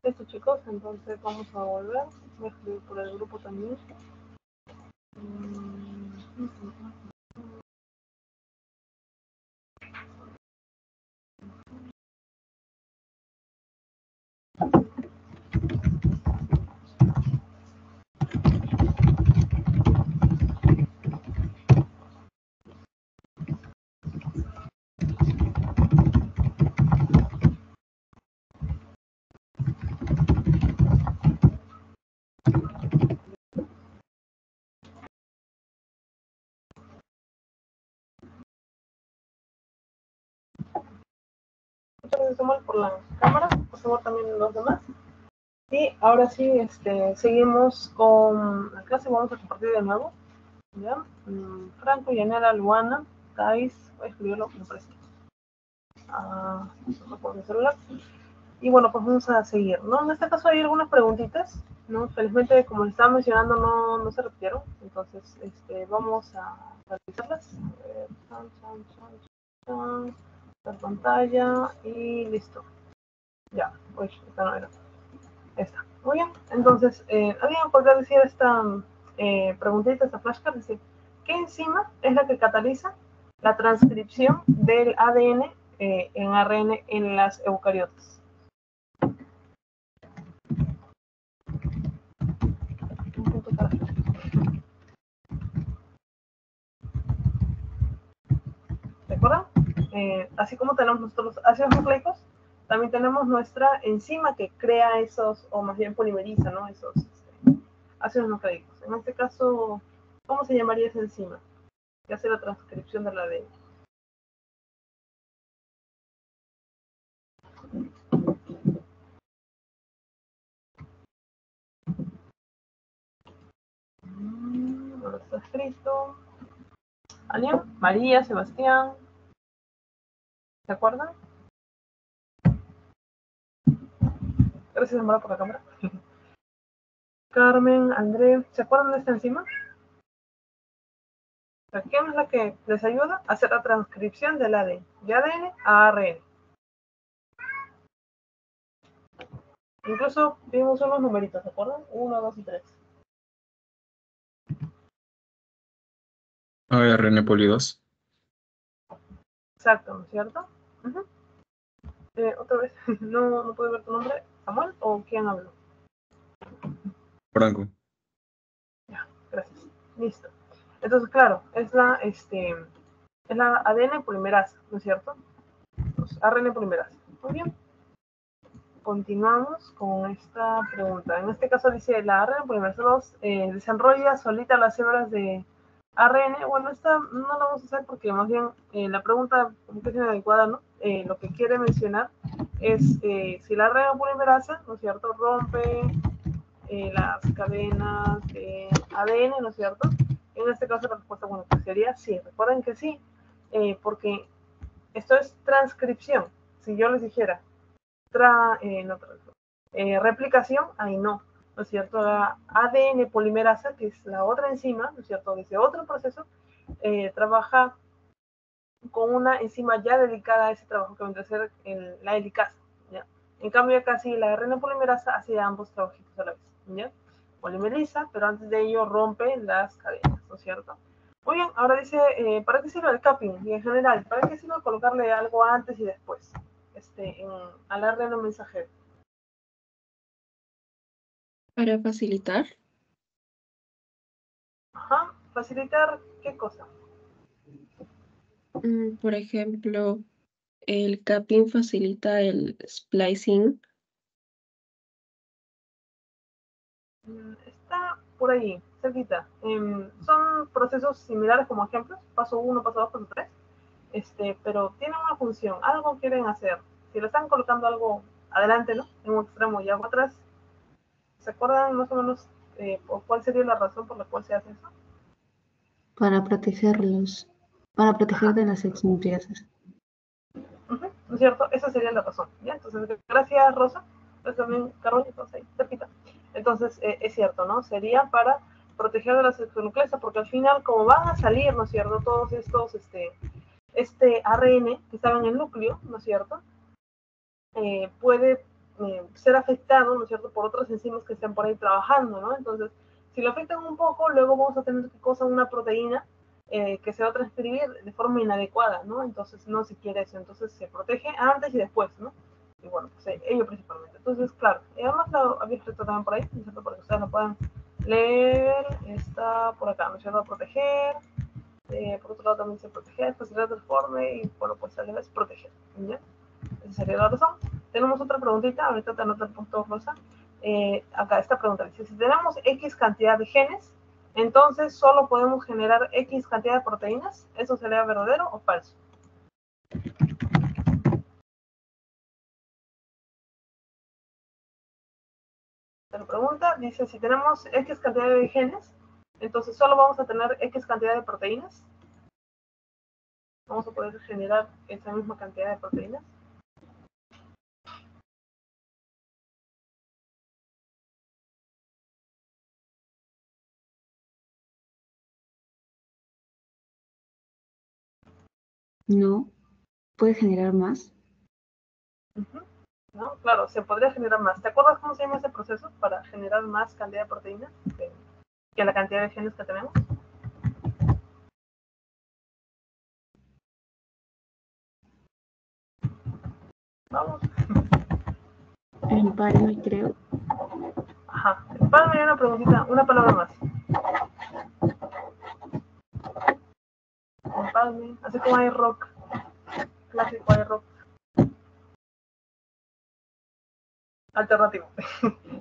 Listo, chicos, entonces vamos a volver. Voy a escribir por el grupo también. Muchas gracias, Samuel, por la cámara. Por favor, también los demás. Y ahora sí, seguimos con la clase. Vamos a compartir de nuevo. ¿Ya? Franco, Yanela, Luana, Thais, voy a escribirlo, me parece. No por mi celular. Y bueno, pues vamos a seguir, ¿no? En este caso hay algunas preguntitas, ¿no? Felizmente, como les estaba mencionando, no se repitieron. Entonces, vamos a realizarlas. La pantalla y listo. Ya, pues esta no era. Esta. Muy bien. Entonces, ¿alguien podría decir esta preguntita, esta flashcard? Es decir, ¿qué enzima es la que cataliza la transcripción del ADN en ARN en las eucariotas? ¿Recuerdan? Así como tenemos nuestros ácidos nucleicos, también tenemos nuestra enzima que crea esos, o más bien polimeriza, ¿no? Esos ácidos nucleicos. En este caso, ¿cómo se llamaría esa enzima que hace la transcripción del ADN? No está escrito. ¿Alguien? María, Sebastián. ¿Se acuerdan? Gracias, Amara, por la cámara. Carmen, André, ¿se acuerdan de esta enzima? ¿Quién es la que les ayuda a hacer la transcripción del ADN? De ADN a ARN. Incluso vimos unos numeritos, ¿se acuerdan? 1, 2 y 3. ARN poli 2. Exacto, ¿no es cierto? Otra vez, no puedo ver tu nombre. ¿Samuel o quién habló? Franco. Ya, gracias. Listo. Entonces, claro, es la ADN polimerasa, ¿no es cierto? Entonces, ARN polimerasa. Muy bien. Continuamos con esta pregunta. En este caso dice, la ARN polimerasa 2 desarrolla solita las hebras de ARN. Bueno, esta no la vamos a hacer porque más bien la pregunta, como que es inadecuada, ¿no? Lo que quiere mencionar es si la ARN polimerasa, ¿no es cierto?, rompe las cadenas de ADN, ¿no es cierto? En este caso la respuesta, bueno, pues sería sí. Recuerden que sí, porque esto es transcripción. Si yo les dijera replicación, ahí no es cierto? La ADN polimerasa, que es la otra enzima, ¿no es cierto?, desde otro proceso, trabaja con una enzima ya dedicada a ese trabajo que vendría a ser la helicasa, ¿ya? En cambio, acá sí, la RNA polimerasa hace ambos trabajitos a la vez, ¿ya? Polimeriza, pero antes de ello rompe las cadenas, ¿no es cierto? Muy bien, ahora dice, ¿para qué sirve el capping? Y en general, ¿para qué sirve colocarle algo antes y después al RNA mensajero? Para facilitar. Ajá, facilitar, ¿qué cosa? Por ejemplo, el capping facilita el splicing. Está por ahí, cerquita. Son procesos similares como ejemplos, paso 1, paso 2, paso 3, pero tienen una función, algo quieren hacer. Si le están colocando algo adelante, ¿no?, en un extremo y algo atrás, ¿se acuerdan más o menos por cuál sería la razón por la cual se hace eso? Para protegerlos, para proteger de las excentriasas. ¿No es cierto? Esa sería la razón, ¿ya? Entonces, gracias, Rosa. Pues también, Carol, entonces ahí, cerquita. Entonces, es cierto, ¿no? Sería para proteger de las exonucleasas, porque al final, como van a salir, ¿no es cierto?, todos estos, ARN que estaba en el núcleo, ¿no es cierto?, puede ser afectado, ¿no es cierto?, por otras enzimas que estén por ahí trabajando, ¿no? Entonces, si lo afectan un poco, luego vamos a tener que causar una proteína que se va a transcribir de forma inadecuada, ¿no? Entonces, no se quiere eso. Entonces, se protege antes y después, ¿no? Y bueno, pues ello principalmente. Entonces, claro, además lo había escrito también por ahí, ¿no es cierto?, para que ustedes lo puedan leer. Está por acá, ¿no es cierto?, proteger. Por otro lado también dice proteger, facilitar el transforme y bueno, pues tal vez proteger, ¿ya? Esa sería la razón. Tenemos otra preguntita, ahorita te anoto el punto rosa. Acá esta pregunta dice, si tenemos X cantidad de genes, entonces solo podemos generar X cantidad de proteínas. ¿Eso sería verdadero o falso? La pregunta dice, si tenemos X cantidad de genes, entonces solo vamos a tener X cantidad de proteínas. Vamos a poder generar esa misma cantidad de proteínas. No. ¿Puede generar más? ¿No? Claro, se podría generar más. ¿Te acuerdas cómo se llama ese proceso para generar más cantidad de proteínas que la cantidad de genes que tenemos? Vamos. Empalme, creo. Ajá. Empalme, una preguntita, una palabra más. Empalme, así como hay rock, clásico hay rock. Alternativo.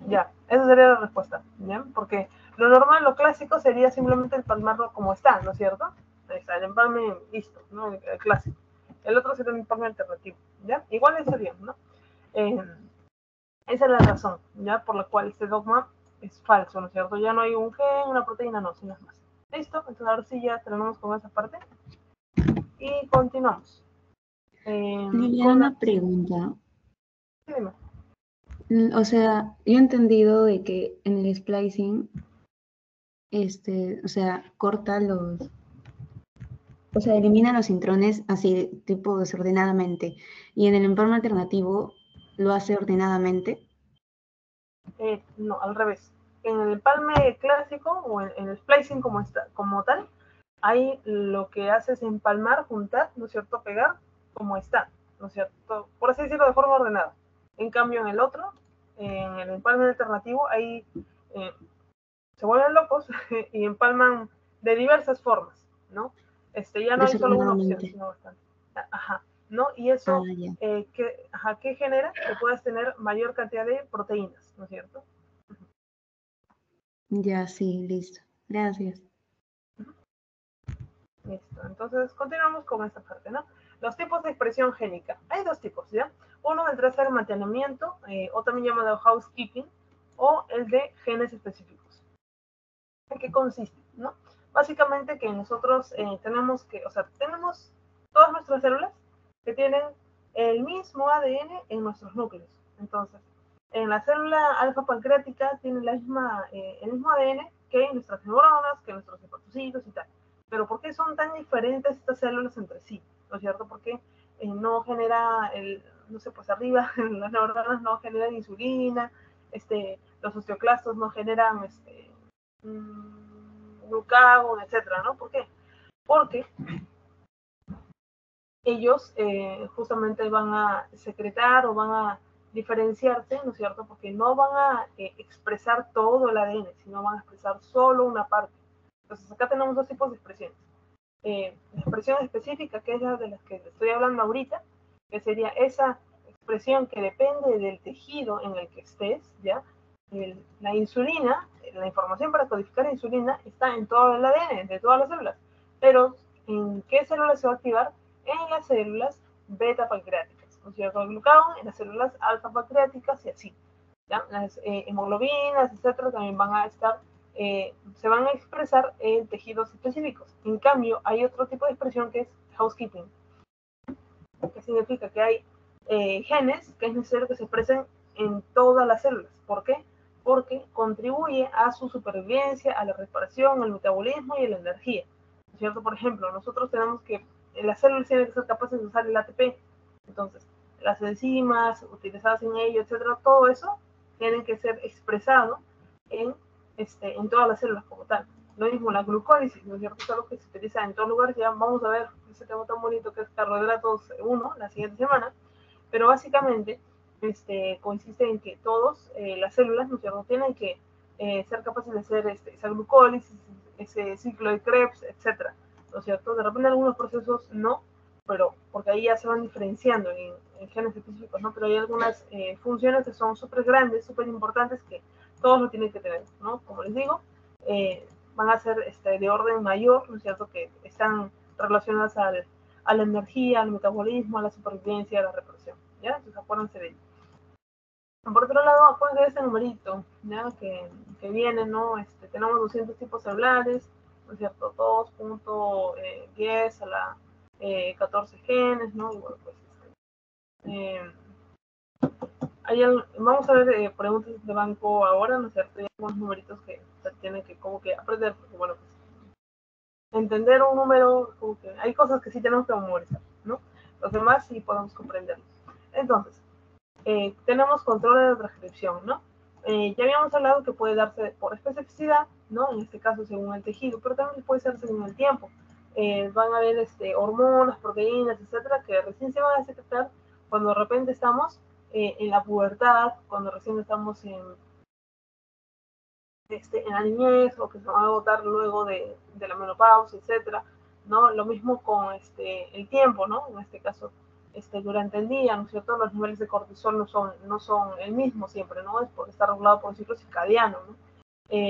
Ya, esa sería la respuesta, ¿ya? Porque lo normal, lo clásico sería simplemente empalmarlo como está, ¿no es cierto? Ahí está, el empalme listo, ¿no? El clásico. El otro sería un empalme alternativo, ¿ya? Igual estaría, ¿no? Esa es la razón, ¿ya? Por la cual este dogma es falso, ¿no es cierto? Ya no hay un gen, una proteína, no, sino más. ¿Listo? Entonces ahora sí ya terminamos con esa parte. Y continuamos. Liliana, una pregunta. Sí, dime. O sea, yo he entendido de que en el splicing, o sea, corta los, o sea, elimina los intrones así, tipo desordenadamente. Y en el empalme alternativo lo hace ordenadamente. No, al revés. En el empalme clásico o en el splicing como tal, ahí lo que hace es empalmar, juntar, ¿no es cierto?, pegar como está, ¿no es cierto?, por así decirlo, de forma ordenada. En cambio, en el otro, en el empalme alternativo, ahí se vuelven locos y empalman de diversas formas, ¿no? Ya no hay solo una opción, Desordenadamente. sino bastante. Ajá, ¿no? Y eso, Ya. ¿qué genera? Que puedas tener mayor cantidad de proteínas, ¿no es cierto? Ya, sí, listo. Gracias. Listo, entonces continuamos con esta parte, ¿no? Los tipos de expresión génica. Hay dos tipos, ¿ya? Uno vendrá a ser el mantenimiento, o también llamado housekeeping, o el de genes específicos. ¿En qué consiste, no? Básicamente que nosotros tenemos todas nuestras células que tienen el mismo ADN en nuestros núcleos. Entonces, en la célula alfa pancreática tiene el mismo ADN que nuestras neuronas, que nuestros hepatocitos y tal. Pero ¿por qué son tan diferentes estas células entre sí? ¿No es cierto? Porque no genera, no sé, pues arriba las neuronas no generan insulina, los osteoclastos no generan glucagón, etcétera, ¿no? ¿Por qué? Porque ellos justamente van a secretar o van a diferenciarse, ¿no es cierto? Porque no van a expresar todo el ADN, sino van a expresar solo una parte. Entonces acá tenemos dos tipos de expresiones. La expresión específica, que es la de las que estoy hablando ahorita, que sería esa expresión que depende del tejido en el que estés, ¿ya? La insulina, la información para codificar insulina está en todo el ADN de todas las células, pero ¿en qué células se va a activar? En las células beta pancreáticas, ¿no es cierto? El glucagón en las células alfa pancreáticas y así, ¿ya? Las hemoglobinas, etcétera, también van a estar, se van a expresar en tejidos específicos. En cambio, hay otro tipo de expresión que es housekeeping, que significa que hay genes que es necesario que se expresen en todas las células. ¿Por qué? Porque contribuye a su supervivencia, a la reparación, al metabolismo y a la energía, ¿no es cierto? Por ejemplo, nosotros tenemos que, las células tienen que ser capaces de usar el ATP. Entonces, las enzimas utilizadas en ello, etcétera, todo eso tiene que ser expresado en todas las células como tal. Lo mismo la glucólisis, ¿no es cierto? Es algo que se utiliza en todos lugares. Ya vamos a ver ese tema tan bonito que es carbohidratos 1 la siguiente semana, pero básicamente consiste en que todas las células, ¿no es cierto?, tienen que ser capaces de hacer esa glucólisis, ese ciclo de Krebs, etcétera, ¿no es cierto? De repente algunos procesos no, pero porque ahí ya se van diferenciando en genes específicos, ¿no? Pero hay algunas funciones que son súper grandes, súper importantes, que todos lo tienen que tener, ¿no? Como les digo, van a ser de orden mayor, ¿no es cierto?, que están relacionadas a la energía, al metabolismo, a la supervivencia, a la reproducción, ¿ya? Entonces acuérdense de ello. Por otro lado, acuérdense de este numerito, ¿ya? Que viene, ¿no? Tenemos 200 tipos celulares, ¿no es cierto? 2.10 a la 14 genes, ¿no? Y bueno, pues vamos a ver preguntas de banco ahora, ¿no es cierto? Hay algunos numeritos que se tienen que como que aprender, porque bueno, pues entender un número, como que hay cosas que sí tenemos que memorizar, ¿no? Los demás sí podemos comprenderlos. Entonces, tenemos control de la transcripción, ¿no? Ya habíamos hablado que puede darse por especificidad, ¿no? En este caso según el tejido, pero también puede ser según el tiempo. Van a haber hormonas, proteínas, etcétera, que recién se van a secretar cuando de repente estamos en la pubertad, cuando recién estamos en la niñez, o que se van a agotar luego de la menopausia, etcétera, ¿no? Lo mismo con el tiempo, ¿no? En este caso, durante el día, ¿no es cierto? Los niveles de cortisol no son el mismo siempre, ¿no? Es porque está regulado por un ciclo circadiano, ¿no?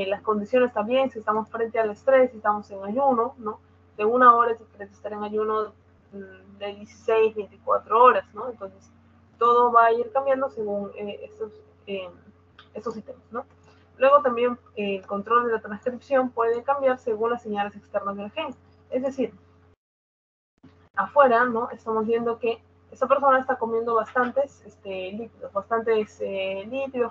Las condiciones también, si estamos frente al estrés, si estamos en ayuno, ¿no? De 1 hora es diferente estar en ayuno de 16, 24 horas, ¿no? Entonces, todo va a ir cambiando según estos ítems, ¿no? Luego también el control de la transcripción puede cambiar según las señales externas del gen. Es decir, afuera, ¿no? Estamos viendo que esta persona está comiendo bastantes lípidos,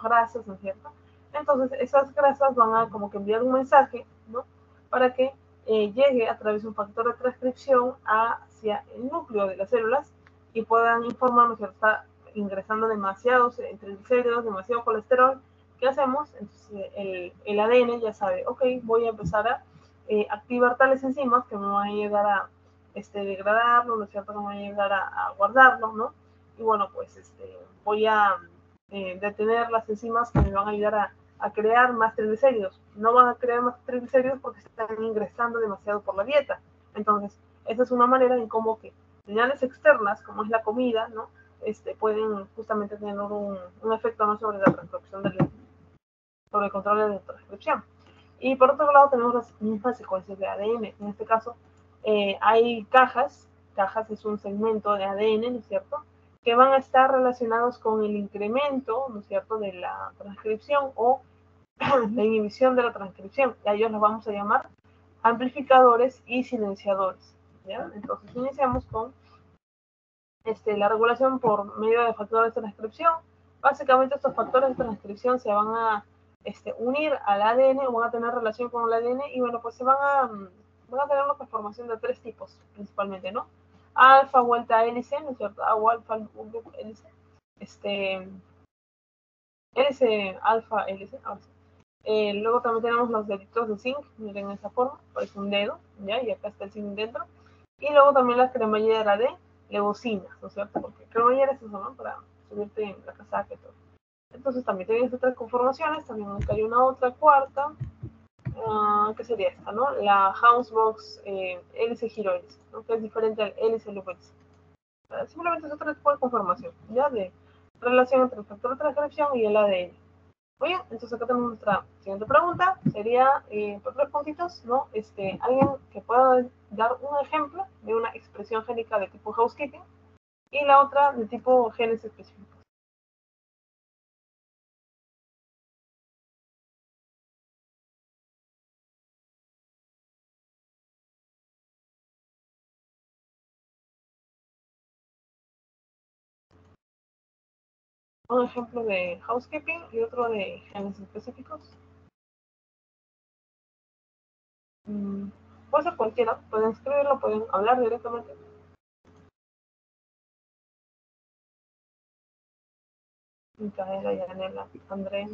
grasas, ¿no es cierto? Entonces, esas grasas van a como que enviar un mensaje, ¿no? Para que llegue a través de un factor de transcripción hacia el núcleo de las células y puedan informarnos que está ingresando demasiados triglicéridos, demasiado colesterol. ¿Qué hacemos? Entonces, el ADN ya sabe, ok, voy a empezar a activar tales enzimas que me van a llegar a degradarlo, ¿no es cierto? Que me van a llegar a guardarlo, ¿no? Y bueno, pues voy a detener las enzimas que me van a ayudar a crear más triglicéridos. No van a crear más triglicéridos porque están ingresando demasiado por la dieta. Entonces, esa es una manera en cómo que señales externas, como es la comida, ¿no? Pueden justamente tener un efecto, ¿no?, sobre la transcripción sobre el control de la transcripción. Y por otro lado tenemos las mismas secuencias de ADN. En este caso hay cajas es un segmento de ADN, ¿no es cierto?, que van a estar relacionados con el incremento, ¿no es cierto?, de la transcripción o la inhibición de la transcripción. Y a ellos los vamos a llamar amplificadores y silenciadores, ¿ya? Entonces iniciamos con la regulación por medio de factores de transcripción. Básicamente estos factores de transcripción se van a unir al ADN o van a tener relación con el ADN y bueno, pues van a tener una conformación de 3 tipos principalmente, ¿no? Alfa, vuelta hélice, ¿no es cierto? O alfa, hélice. Hélice, alfa, hélice. Luego también tenemos los deditos de zinc, miren esa forma, parece un dedo, ¿ya? Y acá está el zinc dentro. Y luego también la cremallera de leucina, ¿no es cierto? Porque cremallera es eso, ¿no? Para subirte en la casaca y todo. Entonces también tienes otras conformaciones, también hay una otra cuarta, que sería esta, ¿no? La Housebox hélice girohélice, ¿no? Que es diferente al hélice loop-hélice. Simplemente es otro tipo de conformación, ¿ya? De relación entre el factor de transcripción y el ADN. Muy bien, entonces acá tenemos nuestra siguiente pregunta, sería por 3 puntitos, ¿no? Alguien que pueda dar un ejemplo de una expresión génica de tipo housekeeping y la otra de tipo genes específicos. Un ejemplo de housekeeping y otro de genes específicos. Puede ser cualquiera, pueden escribirlo, pueden hablar directamente. Micaela, Yanela, André.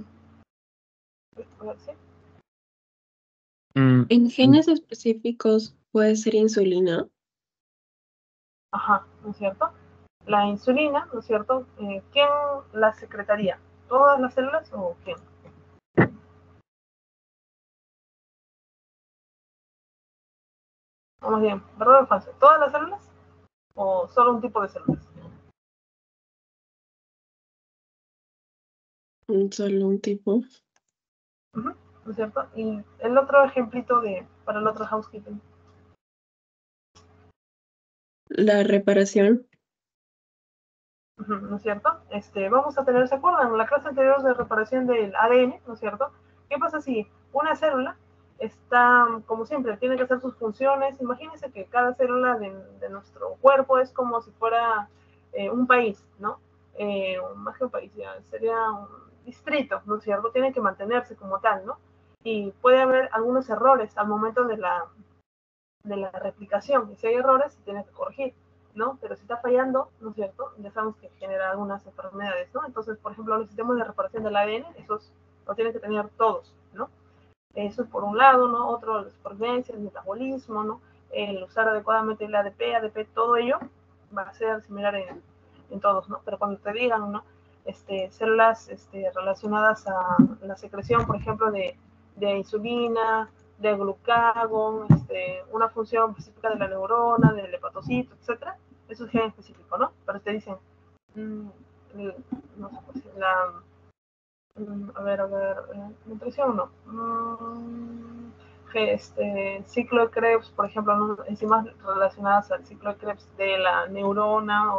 A ver, ¿sí? En genes específicos puede ser insulina. Ajá, ¿no es cierto? La insulina, ¿no es cierto? ¿Quién la secretaría? ¿Todas las células o quién? Vamos bien, ¿verdad o falso? ¿Todas las células o solo un tipo de células? Solo un tipo. ¿No es cierto? Y el otro ejemplito para el otro housekeeping. La reparación. ¿No es cierto? Vamos a tener, ¿se acuerdan? En la clase anterior de reparación del ADN, ¿no es cierto? ¿Qué pasa si una célula está, como siempre, tiene que hacer sus funciones? Imagínense que cada célula de nuestro cuerpo es como si fuera un país, ¿no? Más que un país, ya, sería un distrito, ¿no es cierto? Tiene que mantenerse como tal, ¿no? Y puede haber algunos errores al momento de la replicación, y si hay errores se tiene que corregir, ¿no? Pero si está fallando, ¿no es cierto? Ya sabemos que genera algunas enfermedades, ¿no? Entonces, por ejemplo, los sistemas de reparación del ADN, esos lo tienen que tener todos, ¿no? Eso por un lado, ¿no? Otro, las supervivencia, el metabolismo, ¿no? El usar adecuadamente el ADP, todo ello va a ser similar en todos, ¿no? Pero cuando te digan, ¿no? Células relacionadas a la secreción, por ejemplo, de insulina, de glucagón, una función específica de la neurona, del hepatocito, etcétera, eso es gen específico, ¿no? Pero te dicen, no sé, pues, a ver, nutrición no. Ciclo de Krebs, por ejemplo, ¿no? Enzimas relacionadas al ciclo de Krebs de la neurona,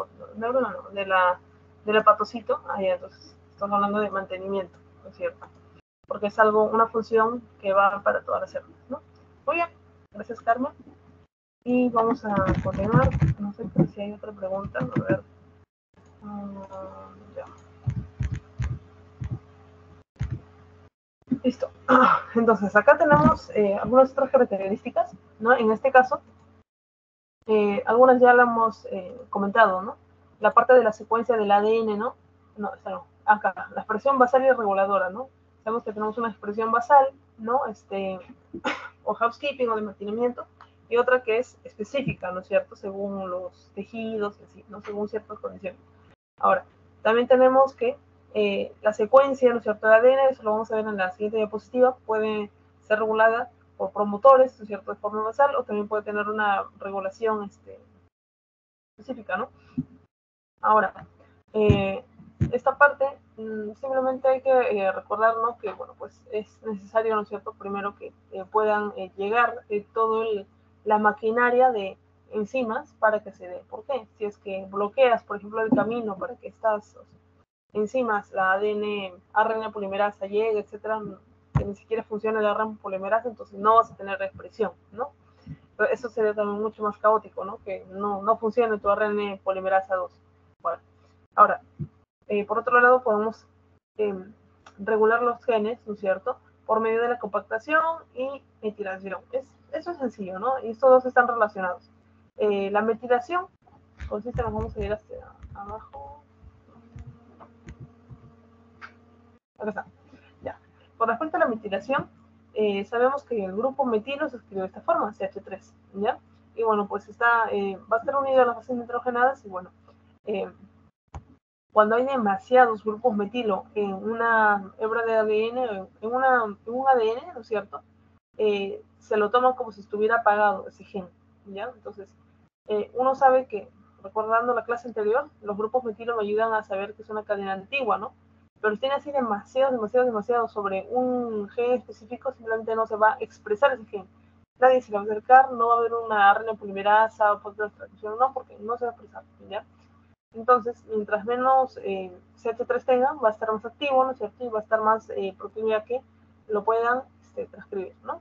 del hepatocito, ahí entonces estamos hablando de mantenimiento, ¿no es cierto? Porque es una función que va para todas las células, ¿no? Muy bien, gracias Carmen. Y vamos a continuar, no sé si hay otra pregunta, a ver. Ya. Listo. Entonces, acá tenemos algunas otras características, ¿no? En este caso, algunas ya las hemos comentado, ¿no? La parte de la secuencia del ADN, ¿no? No, esta no. Acá, la expresión basal y reguladora, ¿no? Sabemos que tenemos una expresión basal, ¿no? O housekeeping o de mantenimiento, y otra que es específica, ¿no es cierto? Según los tejidos, así, ¿no? Según ciertas condiciones. Ahora, también tenemos que la secuencia, ¿no es cierto?, de ADN, eso lo vamos a ver en la siguiente diapositiva, puede ser regulada por promotores, ¿no es cierto?, de forma basal, o también puede tener una regulación específica, ¿no? Ahora, esta parte simplemente hay que recordarnos que, bueno, pues es necesario, ¿no es cierto?, primero que puedan llegar todo la maquinaria de enzimas para que se dé. ¿Por qué? Si es que bloqueas, por ejemplo, el camino para que estas enzimas, la ADN, ARN polimerasa llegue, etcétera, que ni siquiera funciona el ARN polimerasa, entonces no vas a tener expresión, ¿no? Pero eso sería también mucho más caótico, ¿no? Que no funcione tu ARN polimerasa 2. Bueno, ahora, por otro lado, podemos regular los genes, ¿no es cierto?, por medio de la compactación y metilación. Eso es sencillo, ¿no? Y estos dos están relacionados. La metilación consiste, nos vamos a ir hacia abajo. Acá está. Ya. Con respecto a la metilación, sabemos que el grupo metilo se escribe de esta forma, CH3, ¿ya? Y bueno, pues va a estar unido a las bases nitrogenadas y bueno, cuando hay demasiados grupos metilo en una hebra de ADN, en un ADN, ¿no es cierto?, se lo toma como si estuviera apagado ese gen, ¿ya? Entonces, uno sabe que, recordando la clase anterior, los grupos metilo me ayudan a saber que es una cadena antigua, ¿no? Pero si tiene así demasiado sobre un gen específico, simplemente no se va a expresar ese gen. Nadie se va a acercar, no va a haber una ARN polimerasa o factor de transcripción, no, porque no se va a expresar, ¿ya? Entonces, mientras menos CH3 tengan, va a estar más activo, ¿no es cierto? Y va a estar más proclive a que lo puedan transcribir, ¿no?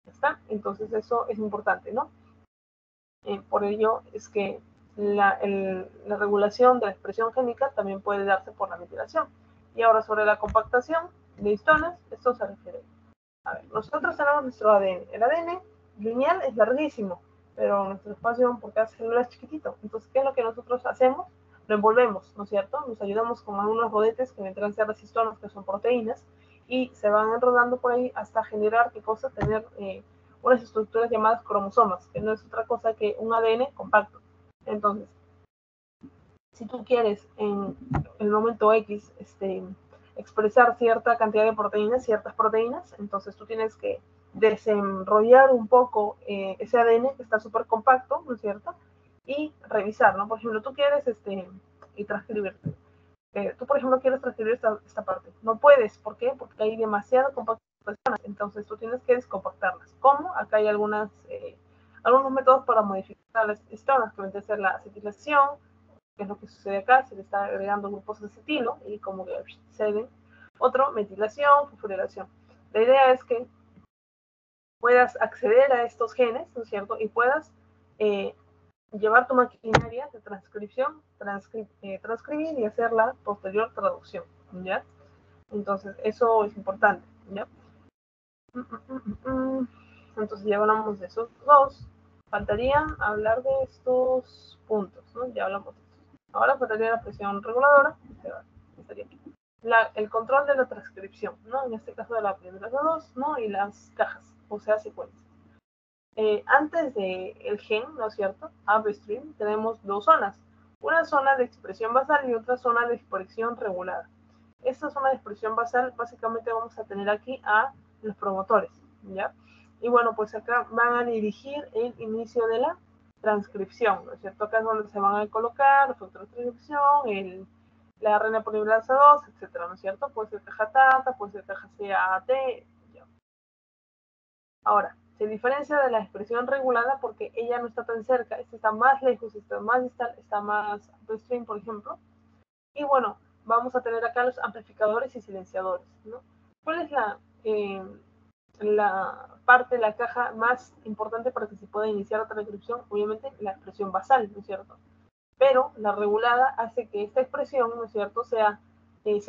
Ya está. Entonces, eso es importante, ¿no? Por ello es que la regulación de la expresión génica también puede darse por la metilación. Y ahora sobre la compactación de histonas, esto se refiere. A ver, nosotros tenemos nuestro ADN. El ADN lineal es larguísimo, pero nuestro espacio por cada célula es chiquitito. Entonces, ¿qué es lo que nosotros hacemos? lo envolvemos, ¿no es cierto? Nos ayudamos con algunos rodetes que vendrán a ser las histonas, que son proteínas, y se van enrodando por ahí hasta generar, ¿qué cosa? Tener unas estructuras llamadas cromosomas, que no es otra cosa que un ADN compacto. Entonces, si tú quieres en el momento X expresar cierta cantidad de proteínas, ciertas proteínas, entonces tú tienes que desenrollar un poco ese ADN que está súper compacto, ¿no es cierto? Y revisar, ¿no? Por ejemplo, tú quieres y transcribirte. Tú, por ejemplo, quieres transcribir esta parte. No puedes, ¿por qué? Porque hay demasiado compacto de personas, entonces tú tienes que descompactarlas. ¿Cómo? Acá hay algunos métodos para modificar las histonas, que pueden ser la acetilación, que es lo que sucede acá, se le está agregando grupos de acetilo y como que ceden. Otro, metilación, fosforilación. La idea es que puedas acceder a estos genes, ¿no es cierto? Y puedas llevar tu maquinaria de transcripción, transcribir y hacer la posterior traducción, ¿ya? Entonces, eso es importante, ¿ya? Entonces, ya hablamos de esos dos. Faltaría hablar de estos puntos, ¿no? Ya hablamos de estos. Ahora faltaría la presión reguladora, estaría aquí. El control de la transcripción, ¿no? En este caso de la primera de dos, ¿no? Y las cajas, o sea, secuencias. Antes del gen, ¿no es cierto? Upstream, tenemos dos zonas. Una zona de expresión basal y otra zona de expresión regulada. Esta zona de expresión basal, básicamente vamos a tener aquí a los promotores, ¿ya? Y bueno, pues acá van a dirigir el inicio de la transcripción, ¿no es cierto? Acá es donde se van a colocar los factores de transcripción, la RNA polimerasa 2, etcétera, ¿no es cierto? Puede ser caja TATA, puede ser caja CAT, ya. Ahora, se diferencia de la expresión regulada porque ella no está tan cerca, esta está más lejos, está más distal, está más upstream, por ejemplo. Y bueno, vamos a tener acá los amplificadores y silenciadores, ¿no? ¿Cuál es la parte de la caja más importante para que se pueda iniciar la transcripción? Obviamente la expresión basal, ¿no es cierto? Pero la regulada hace que esta expresión, ¿no es cierto?, se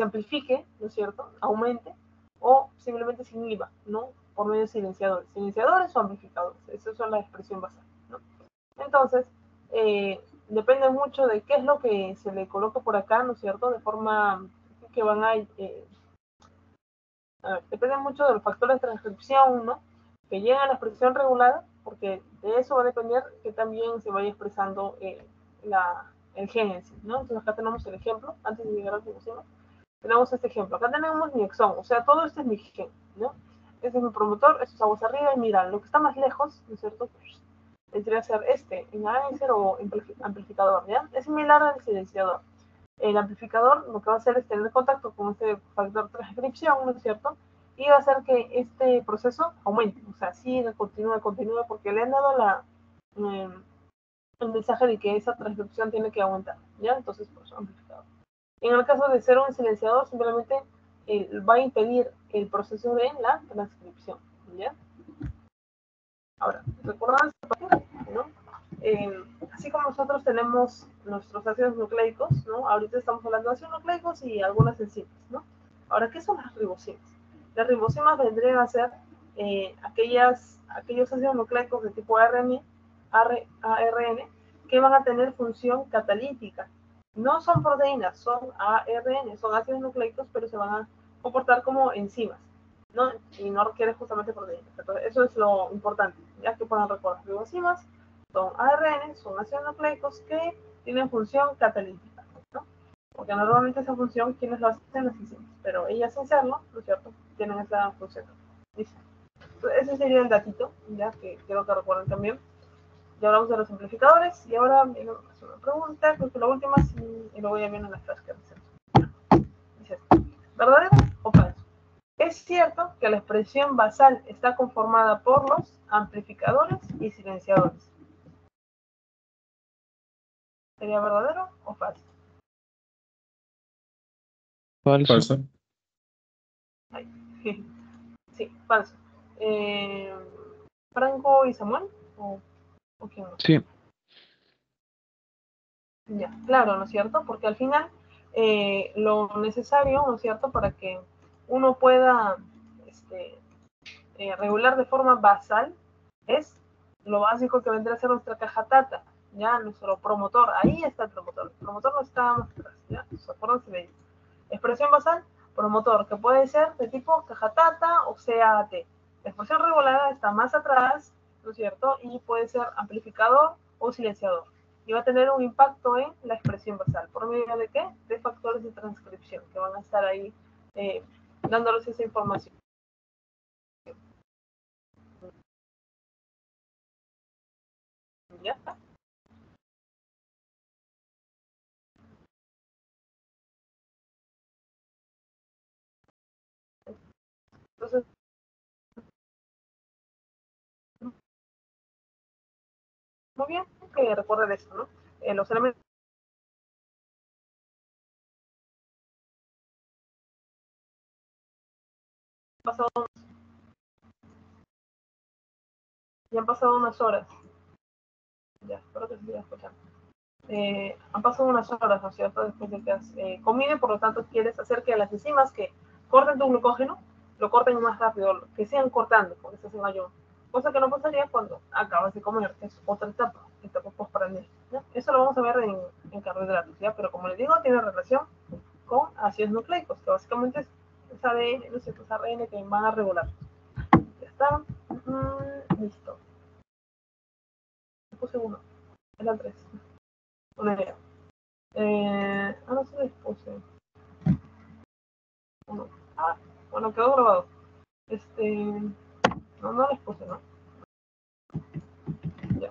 amplifique, ¿no es cierto?, aumente, o simplemente se inhiba, ¿no?, por medio de silenciadores o amplificadores. Esa son la expresión basal, ¿no? Entonces, depende mucho de qué es lo que se le coloca por acá, ¿no es cierto?, de forma que van a ver, depende mucho de los factores de transcripción, ¿no?, que llegan a la expresión regulada, porque de eso va a depender que también se vaya expresando el gen en sí, ¿no? Entonces acá tenemos el ejemplo, antes de llegar al ribosoma, tenemos este ejemplo. Acá tenemos mi exón, o sea, todo este es mi gen, ¿no? Este es mi promotor, estos aguas arriba, y mira, lo que está más lejos, ¿no es cierto?, pues, vendría ser enhancer o amplificador, ¿ya? Es similar al silenciador. El amplificador lo que va a hacer es tener contacto con este factor de transcripción, ¿no es cierto?, y va a hacer que este proceso aumente, o sea, siga, continúe, porque le han dado el mensaje de que esa transcripción tiene que aumentar, ¿ya? Entonces, pues, amplificador. En el caso de ser un silenciador, simplemente va a impedir el proceso de la transcripción, ¿ya? Ahora, recordad esta parte, ¿no? Así como nosotros tenemos nuestros ácidos nucleicos, ¿no? Ahorita estamos hablando de ácidos nucleicos y algunas enzimas, ¿no? Ahora, ¿qué son las ribosinas? Las ribosinas vendrían a ser aquellos ácidos nucleicos de tipo ARN que van a tener función catalítica. No son proteínas, son ARN, son ácidos nucleicos, pero se van a comportar como enzimas, ¿no? Y no requiere justamente proteínas. Entonces, eso es lo importante, ya que puedan recordar. Ribosomas son ARN, son ácidos nucleicos que tienen función catalítica, ¿no? Porque normalmente esa función, quienes lo hacen, las enzimas, pero ellas sin serlo, ¿no es cierto?, tienen esa función. ¿Listo? Entonces, ese sería el datito, ya que quiero que recuerden también. Ya hablamos de los amplificadores y ahora me hace una pregunta, creo que la última, y luego ya vienen las frases que hacemos. Dice, ¿verdadero o falso? Es cierto que la expresión basal está conformada por los amplificadores y silenciadores. ¿Sería verdadero o falso? Falso. Falso. Sí, falso. ¿Franco y Samuel? ¿O quién más? Sí, Ya, claro, ¿no es cierto? Porque al final lo necesario, ¿no es cierto?, para que uno pueda regular de forma basal es lo básico que vendrá a ser nuestra caja TATA, ya nuestro promotor, ahí está el promotor no está más atrás, ya, acuérdense de ello. Expresión basal, promotor, que puede ser de tipo cajatata o CAT. La expresión regulada está más atrás, ¿no es cierto? Y puede ser amplificador o silenciador. Y va a tener un impacto en la expresión basal. ¿Por medio de qué? De factores de transcripción, que van a estar ahí dándoles esa información. ¿Ya? Entonces, muy bien, que recuerden esto, ¿no? Los elementos pasado, ya han pasado unas horas. Ya, espero que se siga escuchando. Han pasado unas horas, ¿no es cierto?, después de que has comido, por lo tanto quieres hacer que las enzimas que corten tu glucógeno lo corten más rápido, que sigan cortando porque estás en ayuno, cosa que no pasaría cuando acabas de comer, que es otra etapa postprandial, ¿ya? Eso lo vamos a ver en carbohidratos, ¿ya? Pero como les digo, tiene relación con ácidos nucleicos, que básicamente es ADN, ¿no es cierto?, es ARN que van a regular. Ya está. Listo. Puse uno, eran tres. Una idea. No se les puse. Uno. Bueno, quedó grabado. No les puse, ¿no? Ya.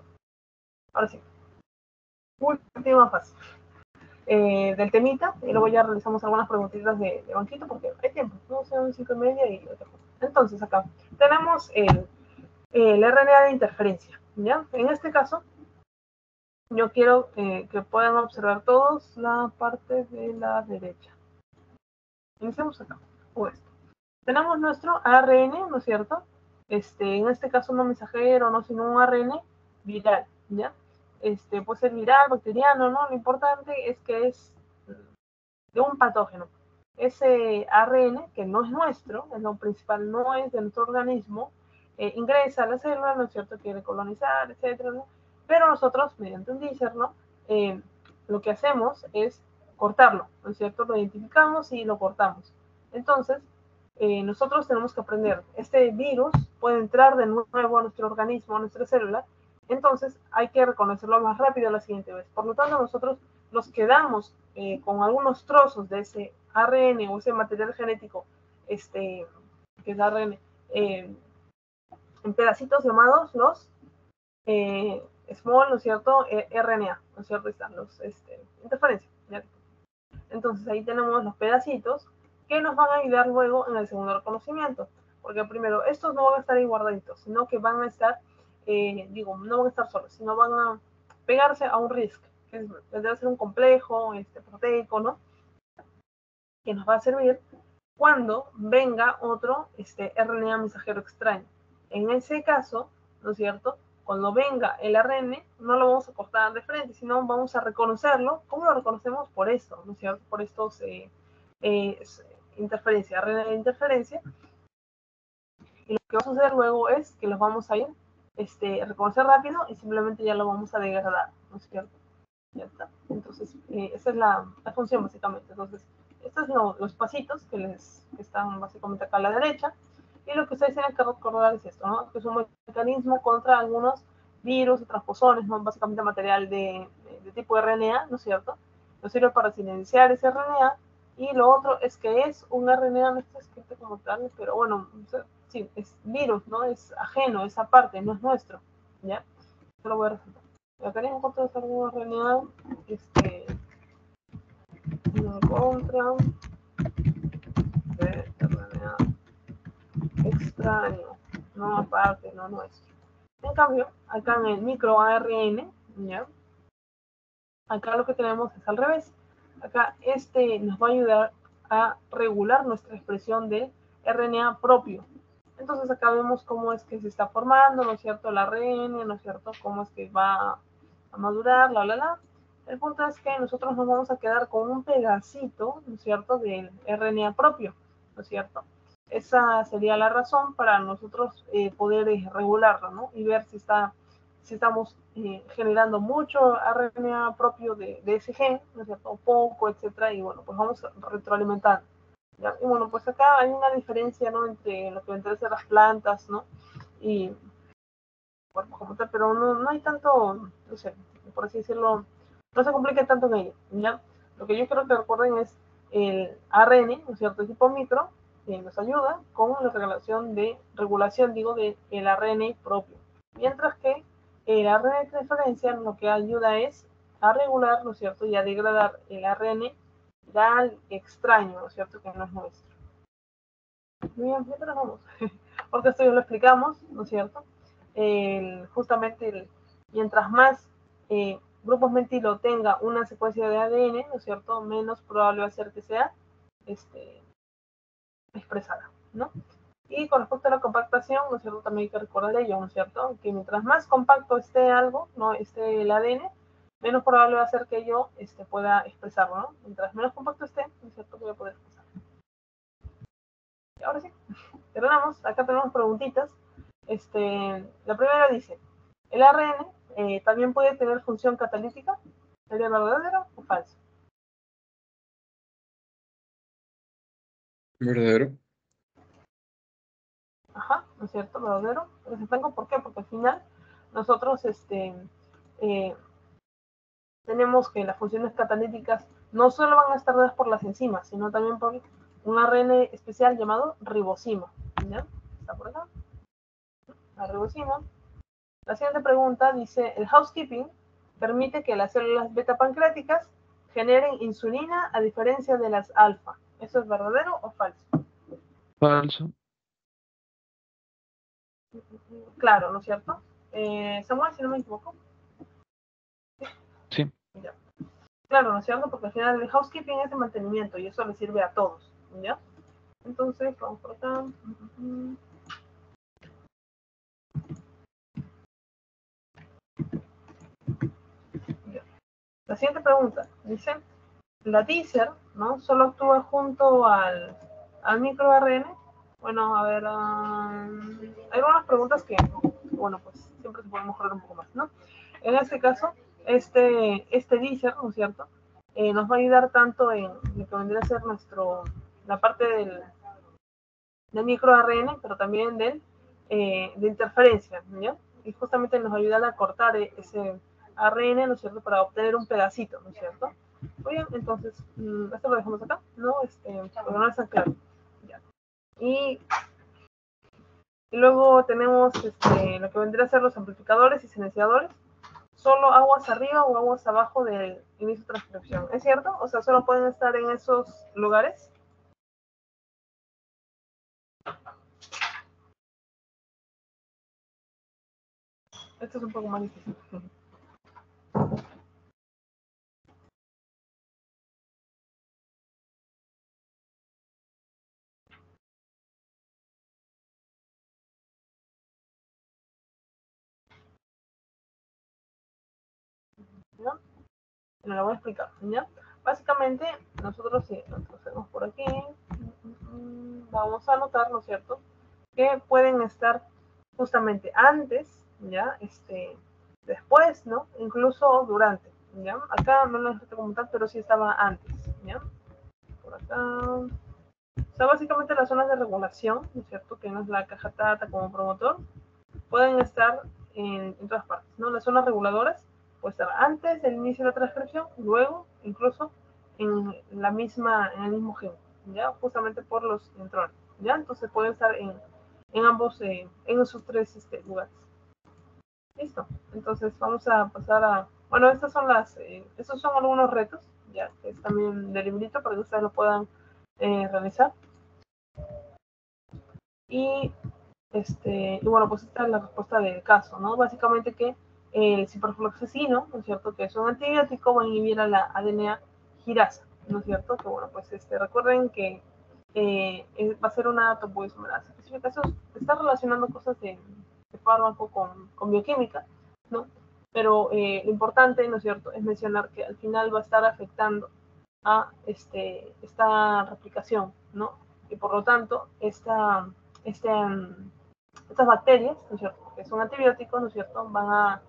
Ahora sí. Última fase. Del temita, y luego ya realizamos algunas preguntitas de banquito, porque hay tiempo, ¿no? Son 5:30 y otra cosa. Entonces, acá tenemos el RNA de interferencia, ¿ya? En este caso, yo quiero que puedan observar todos la parte de la derecha. Iniciamos acá, o esto. Tenemos nuestro ARN, ¿no es cierto? En este caso no mensajero, no, sino un ARN viral, ¿ya? Puede ser viral, bacteriano, ¿no? Lo importante es que es de un patógeno. Ese ARN, que no es nuestro, es lo principal, no es de nuestro organismo, ingresa a la célula, ¿no es cierto?, quiere colonizar, etcétera, ¿no? Pero nosotros, mediante un dícer, ¿no? Lo que hacemos es cortarlo, ¿no es cierto? Lo identificamos y lo cortamos. Entonces, nosotros tenemos que aprender, este virus puede entrar de nuevo a nuestro organismo, a nuestra célula, entonces hay que reconocerlo más rápido la siguiente vez. Por lo tanto, nosotros nos quedamos con algunos trozos de ese ARN o ese material genético, que es ARN, en pedacitos llamados los small, ¿no es cierto?, RNA, ¿no es cierto? Están los interferencias, ¿ya? Entonces ahí tenemos los pedacitos que nos van a ayudar luego en el segundo reconocimiento, porque primero estos no van a estar ahí guardaditos, sino que van a estar, no van a estar solos, sino van a pegarse a un RISC, que debe ser un complejo proteico, ¿no?, que nos va a servir cuando venga otro RNA mensajero extraño. En ese caso, ¿no es cierto?, cuando venga el ARN, no lo vamos a cortar de frente, sino vamos a reconocerlo. ¿Cómo lo reconocemos? Por eso, ¿no es cierto?, por estos interferencia, ARN de interferencia. Y lo que vamos a hacer luego es que los vamos a ir reconocer rápido y simplemente ya lo vamos a degradar, ¿no es cierto? Ya está. Entonces, esa es la función básicamente. Entonces, estos son los pasitos que están básicamente acá a la derecha. Y lo que ustedes tienen que recordar es esto, ¿no?, que es un mecanismo contra algunos virus y transposones, ¿no?, básicamente material de tipo RNA, ¿no es cierto? Nos sirve para silenciar ese RNA. Y lo otro es que es un RNA, no está escrito como tal, pero bueno, sí, es virus, ¿no? Es ajeno, esa parte, no es nuestro, ¿ya? Yo lo voy a resaltar. Acá encontramos algún RNA, contra de RNA extraño, no aparte, no nuestro. En cambio, acá en el microARN, ¿ya?, acá lo que tenemos es al revés. Acá nos va a ayudar a regular nuestra expresión de RNA propio. Entonces acá vemos cómo es que se está formando, ¿no es cierto?, el ARN, ¿no es cierto?, cómo es que va a madurar, El punto es que nosotros nos vamos a quedar con un pedacito, ¿no es cierto?, del RNA propio, ¿no es cierto? Esa sería la razón para nosotros poder regularlo, ¿no?, y ver si está si estamos generando mucho RNA propio de ese gen, ¿no es cierto? O poco, etcétera, y bueno, pues vamos retroalimentando. ¿Ya? Y bueno, pues acá hay una diferencia, ¿no? Entre lo que vendrían a ser las plantas, ¿no? Y cuerpos como tal, pero no hay tanto, no sé, por así decirlo, no se complica tanto en ello, ¿ya? Lo que yo quiero que recuerden es el ARN, ¿no es cierto? Tipo micro, que nos ayuda con la regulación del ARN propio. Mientras que el ARN de transferencia lo que ayuda es a regular, ¿no es cierto? Y a degradar el ARN al extraño, ¿no es cierto? Que no es nuestro. Muy bien, ya trabajamos. Porque esto ya lo explicamos, ¿no es cierto? Justamente mientras más grupos mentilo tenga una secuencia de ADN, ¿no es cierto? Menos probable va a ser que sea expresada, ¿no? Y con respecto a la compactación, ¿no es cierto? También hay que recordar ello, ¿no es cierto? Que mientras más compacto esté algo, ¿no? Esté el ADN, menos probable va a ser que yo pueda expresarlo, ¿no? Mientras menos compacto esté, ¿no es cierto? Voy a poder expresarlo. Y ahora sí, terminamos. Acá tenemos preguntitas. La primera dice, ¿el ARN también puede tener función catalítica? ¿Sería verdadero o falso? ¿Verdadero? Ajá, ¿no es cierto? Verdadero. Entonces tengo por qué, porque al final nosotros tenemos que las funciones catalíticas no solo van a estar dadas por las enzimas, sino también por un ARN especial llamado ribosima. ¿Ya? ¿Está por acá? La ribosima. La siguiente pregunta dice, ¿el housekeeping permite que las células beta pancreáticas generen insulina a diferencia de las alfa? ¿Eso es verdadero o falso? Falso. Claro, ¿no es cierto? Samuel, si no me equivoco. Sí. Ya. Claro, ¿no es cierto? Porque al final el housekeeping es de mantenimiento y eso le sirve a todos, ¿ya? Entonces, vamos por acá. La siguiente pregunta dice, la teaser, ¿no? Solo actúa junto al microRN. Bueno, a ver, hay algunas preguntas que, bueno, pues siempre se puede mejorar un poco más, ¿no? En este caso, este teaser, ¿no es cierto? Nos va a ayudar tanto en lo que vendría a ser la parte del microRN, pero también de interferencia, ¿ya? Y justamente nos ayuda a cortar ese ARN, ¿no es cierto?, para obtener un pedacito, ¿no es cierto? Muy bien, entonces, esto lo dejamos acá, ¿no? Porque no es tan claro. Ya. Y luego tenemos lo que vendría a ser los amplificadores y silenciadores. Solo aguas arriba o aguas abajo del inicio de transcripción. ¿Es cierto? O sea, solo pueden estar en esos lugares. Esto es un poco más difícil. ¿Ya? Me lo voy a explicar, ¿ya? Básicamente, nosotros si lo hacemos por aquí, vamos a notar, ¿no es cierto?, que pueden estar justamente antes, ¿ya? Después, ¿no? Incluso durante, ¿ya? Acá no lo necesito como tal, pero sí estaba antes, ¿ya? Por acá. O sea, básicamente las zonas de regulación, ¿no es cierto?, que no es la caja tata como promotor, pueden estar en todas partes, ¿no? Las zonas reguladoras puede estar antes del inicio de la transcripción, luego, incluso en el mismo gen, ¿ya? Justamente por los intrones, ¿ya? Entonces pueden estar en ambos, en esos tres lugares. Listo. Entonces vamos a pasar a, bueno, estos son algunos retos, ya, que es también del librito para que ustedes lo puedan realizar. Y bueno, pues esta es la respuesta del caso, ¿no? Básicamente que el ciprofloxacino, ¿no es cierto?, que es un antibiótico, va a inhibir a la ADNA girasa, ¿no es cierto? Que bueno, pues recuerden que va a ser una topoisomerasa específica. Eso está relacionando cosas de fármaco con bioquímica, ¿no? Pero lo importante, ¿no es cierto?, es mencionar que al final va a estar afectando a esta replicación, ¿no? Y por lo tanto, estas bacterias, ¿no es cierto?, que son antibióticos, ¿no es cierto?, van a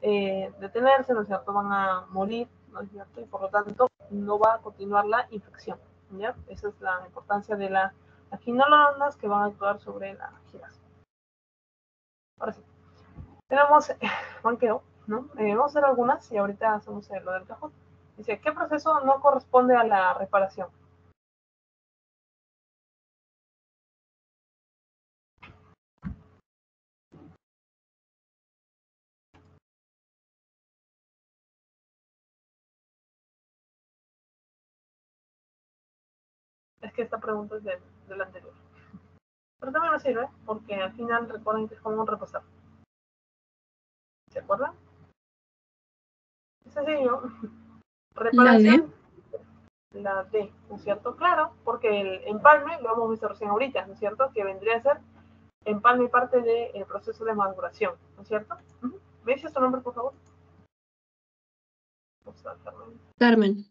detenerse, ¿no es cierto? Van a morir, ¿no es cierto? Y por lo tanto no va a continuar la infección, ¿ya? Esa es la importancia de las quinolonas que van a actuar sobre la girasa. Ahora sí, tenemos banqueo, ¿no? Vamos a hacer algunas y ahorita hacemos lo del cajón. Dice, ¿qué proceso no corresponde a la reparación? Es que esta pregunta es del anterior. Pero también me sirve porque al final recuerden que es como un repasar. ¿Se acuerdan? Es sencillo. Reparación. La D, ¿no es cierto? Claro, porque el empalme lo hemos visto recién ahorita, ¿no es cierto? Que vendría a ser empalme parte del proceso de maduración, ¿no es cierto? ¿Me dices tu nombre, por favor? Carmen.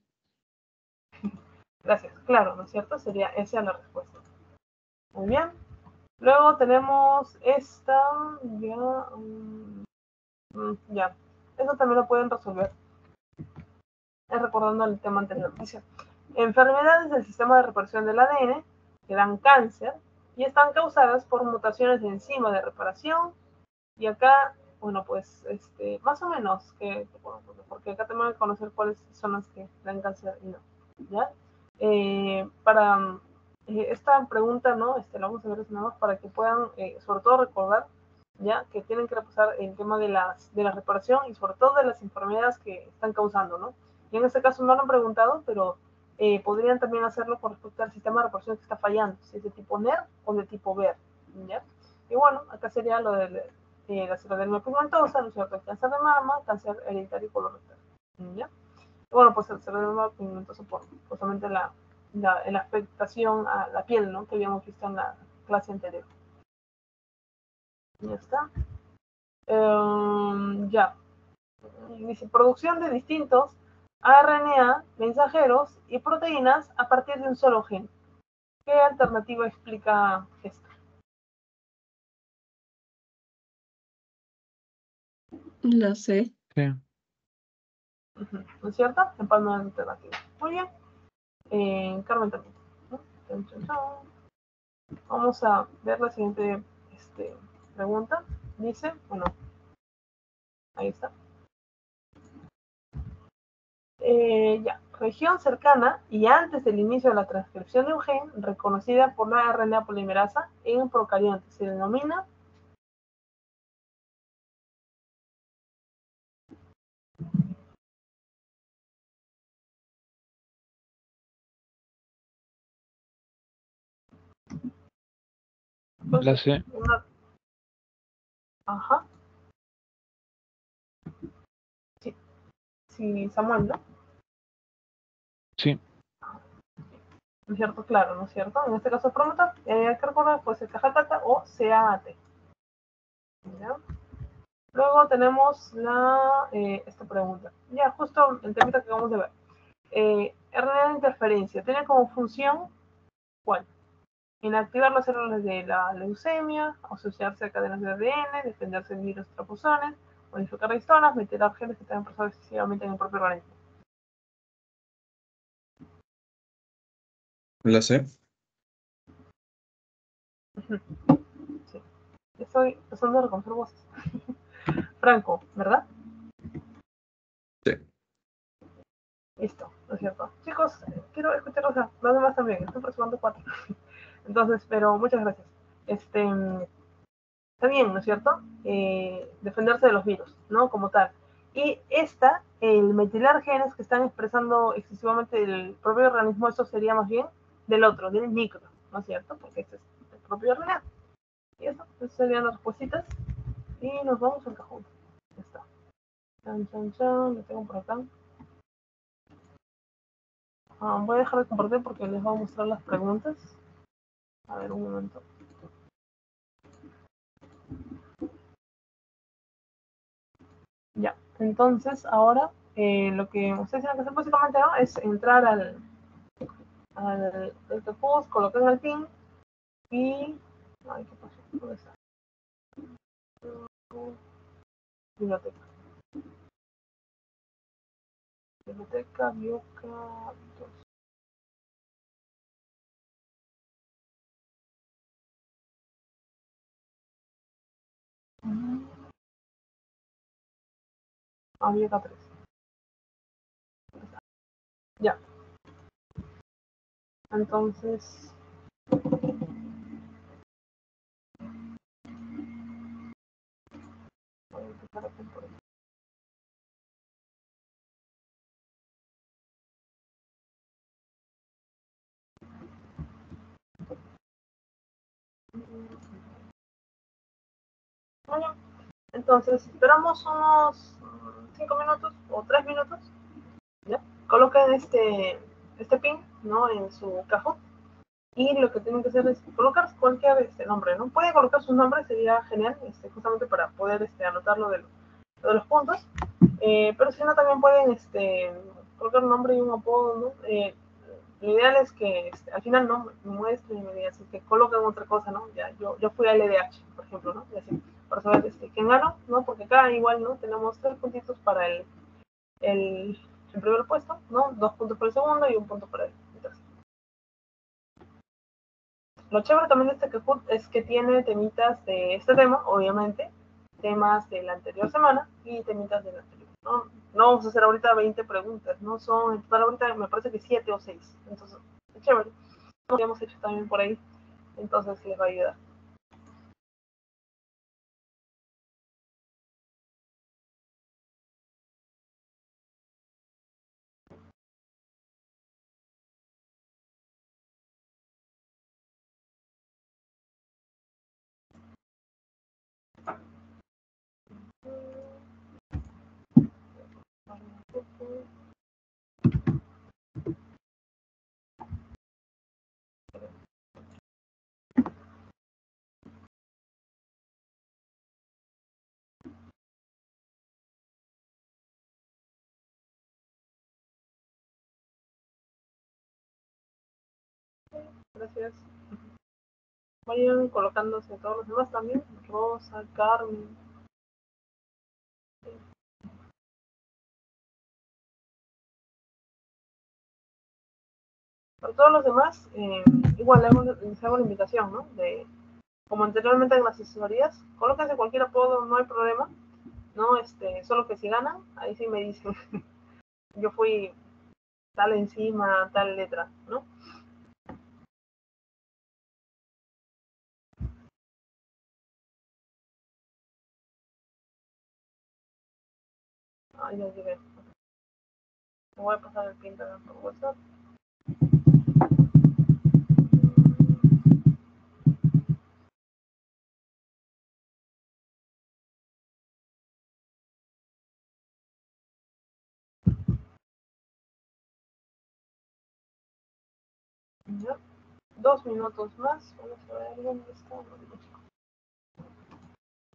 Gracias, claro, ¿no es cierto? Sería esa la respuesta. Muy bien. Luego tenemos esta, ya, eso también lo pueden resolver. Recordando el tema anterior. Dice, enfermedades del sistema de reparación del ADN que dan cáncer y están causadas por mutaciones de enzima de reparación. Y acá, bueno, pues, más o menos, porque acá tenemos que conocer cuáles son las que dan cáncer y no, ¿ya? Para esta pregunta, ¿no? La vamos a ver nada más para que puedan, sobre todo, recordar, ¿ya? Que tienen que repasar el tema de la reparación y sobre todo de las enfermedades que están causando, ¿no? Y en este caso no lo han preguntado, pero podrían también hacerlo con respecto al sistema de reparación que está fallando, si es de tipo NER o de tipo BER, ¿ya? Y bueno, acá sería lo de la sclerodermia pigmentosa, ¿no es cierto? El cáncer de mama, cáncer hereditario colorectal, ¿ya? Y bueno, pues el sclerodermia pigmentosa por justamente la afectación a la piel, ¿no? Que habíamos visto en la clase anterior. Ya está. Ya. Dice, producción de distintos RNA, mensajeros y proteínas a partir de un solo gen. ¿Qué alternativa explica esto? La C. Sí. ¿No es cierto? Empalme alternativa. Muy bien. Carmen también, ¿no? Vamos a ver la siguiente pregunta. Dice, bueno, ahí está. Ya, región cercana y antes del inicio de la transcripción de un gen reconocida por la RNA polimerasa en procariontes se denomina La C. Ajá. Sí, sí, Samuel, ¿no? Sí. ¿No es cierto? Claro, ¿no es cierto? En este caso, promotor, hay que recordar, pues, CAJATA o CAAT. ¿Ya? Luego tenemos esta pregunta. Ya, justo el tema que acabamos de ver. RNA de interferencia, ¿tiene como función cuál? Inactivar las células de la leucemia, asociarse a cadenas de ADN, defenderse de virus traposones, modificar histonas, meter genes que están expresados excesivamente en el propio organismo. La C. Sí. Estoy tratando de reconocer voces. Franco, ¿verdad? Sí. Listo, ¿no es cierto? Chicos, quiero escucharlos a los demás también. Estoy participando 4. Entonces, pero muchas gracias. Está bien, ¿no es cierto? Defenderse de los virus, ¿no? Como tal. Y el metilar genes que están expresando excesivamente el propio organismo, eso sería más bien del otro, del micro, ¿no es cierto? Porque este es el propio RNA. Y eso, esas serían las respuestas. Y nos vamos al cajón. Ya está. Chan, chan, chan, lo tengo por acá. Voy a dejar de compartir porque les voy a mostrar las preguntas. A ver, un momento. Ya, entonces ahora lo que ustedes tienen que hacer básicamente, ¿no? Es entrar al post, colocar el pin y... Ay, ¿qué pasó? ¿Dónde está? Biblioteca. Biblioteca, Bioca, 2. Bioca 3. Ya. Entonces, voy a empezar a componer. Bueno, entonces esperamos unos 5 minutos o 3 minutos. ¿Ya? Coloquen este pin, ¿no? En su Kahoot. Y lo que tienen que hacer es colocar cualquier nombre, ¿no? Pueden colocar sus nombres, sería genial, justamente para poder anotar lo de los puntos. Pero si no, también pueden colocar un nombre y un apodo, ¿no? Lo ideal es que al final no me muestren y me digan, así que coloquen otra cosa, ¿no? Ya, yo fui a LDH, por ejemplo, ¿no? Y así, para saber quién ganó, ¿no? Porque acá igual, ¿no? Tenemos 3 puntitos para el primer puesto, ¿no? 2 puntos para el segundo y 1 punto para el tercero. Lo chévere también de este Kahoot es que tiene temitas de este tema, obviamente, temas de la anterior semana y temitas de la anterior, ¿no? No vamos a hacer ahorita 20 preguntas, ¿no? Son en total ahorita me parece que 7 o 6. Entonces, es chévere. Lo habíamos hecho también por ahí, entonces les va a ayudar. Gracias. Vayan colocándose todos los demás también. Rosa, Carmen. Para todos los demás, igual les hago la invitación, ¿no? Como anteriormente en las asesorías, colóquense cualquier apodo, no hay problema, ¿no? Solo que si ganan, ahí sí me dicen, yo fui tal encima, tal letra, ¿no? Ah, ya llegué. Me voy a pasar el pin por WhatsApp. Ya. 2 minutos más. Vamos a ver dónde está.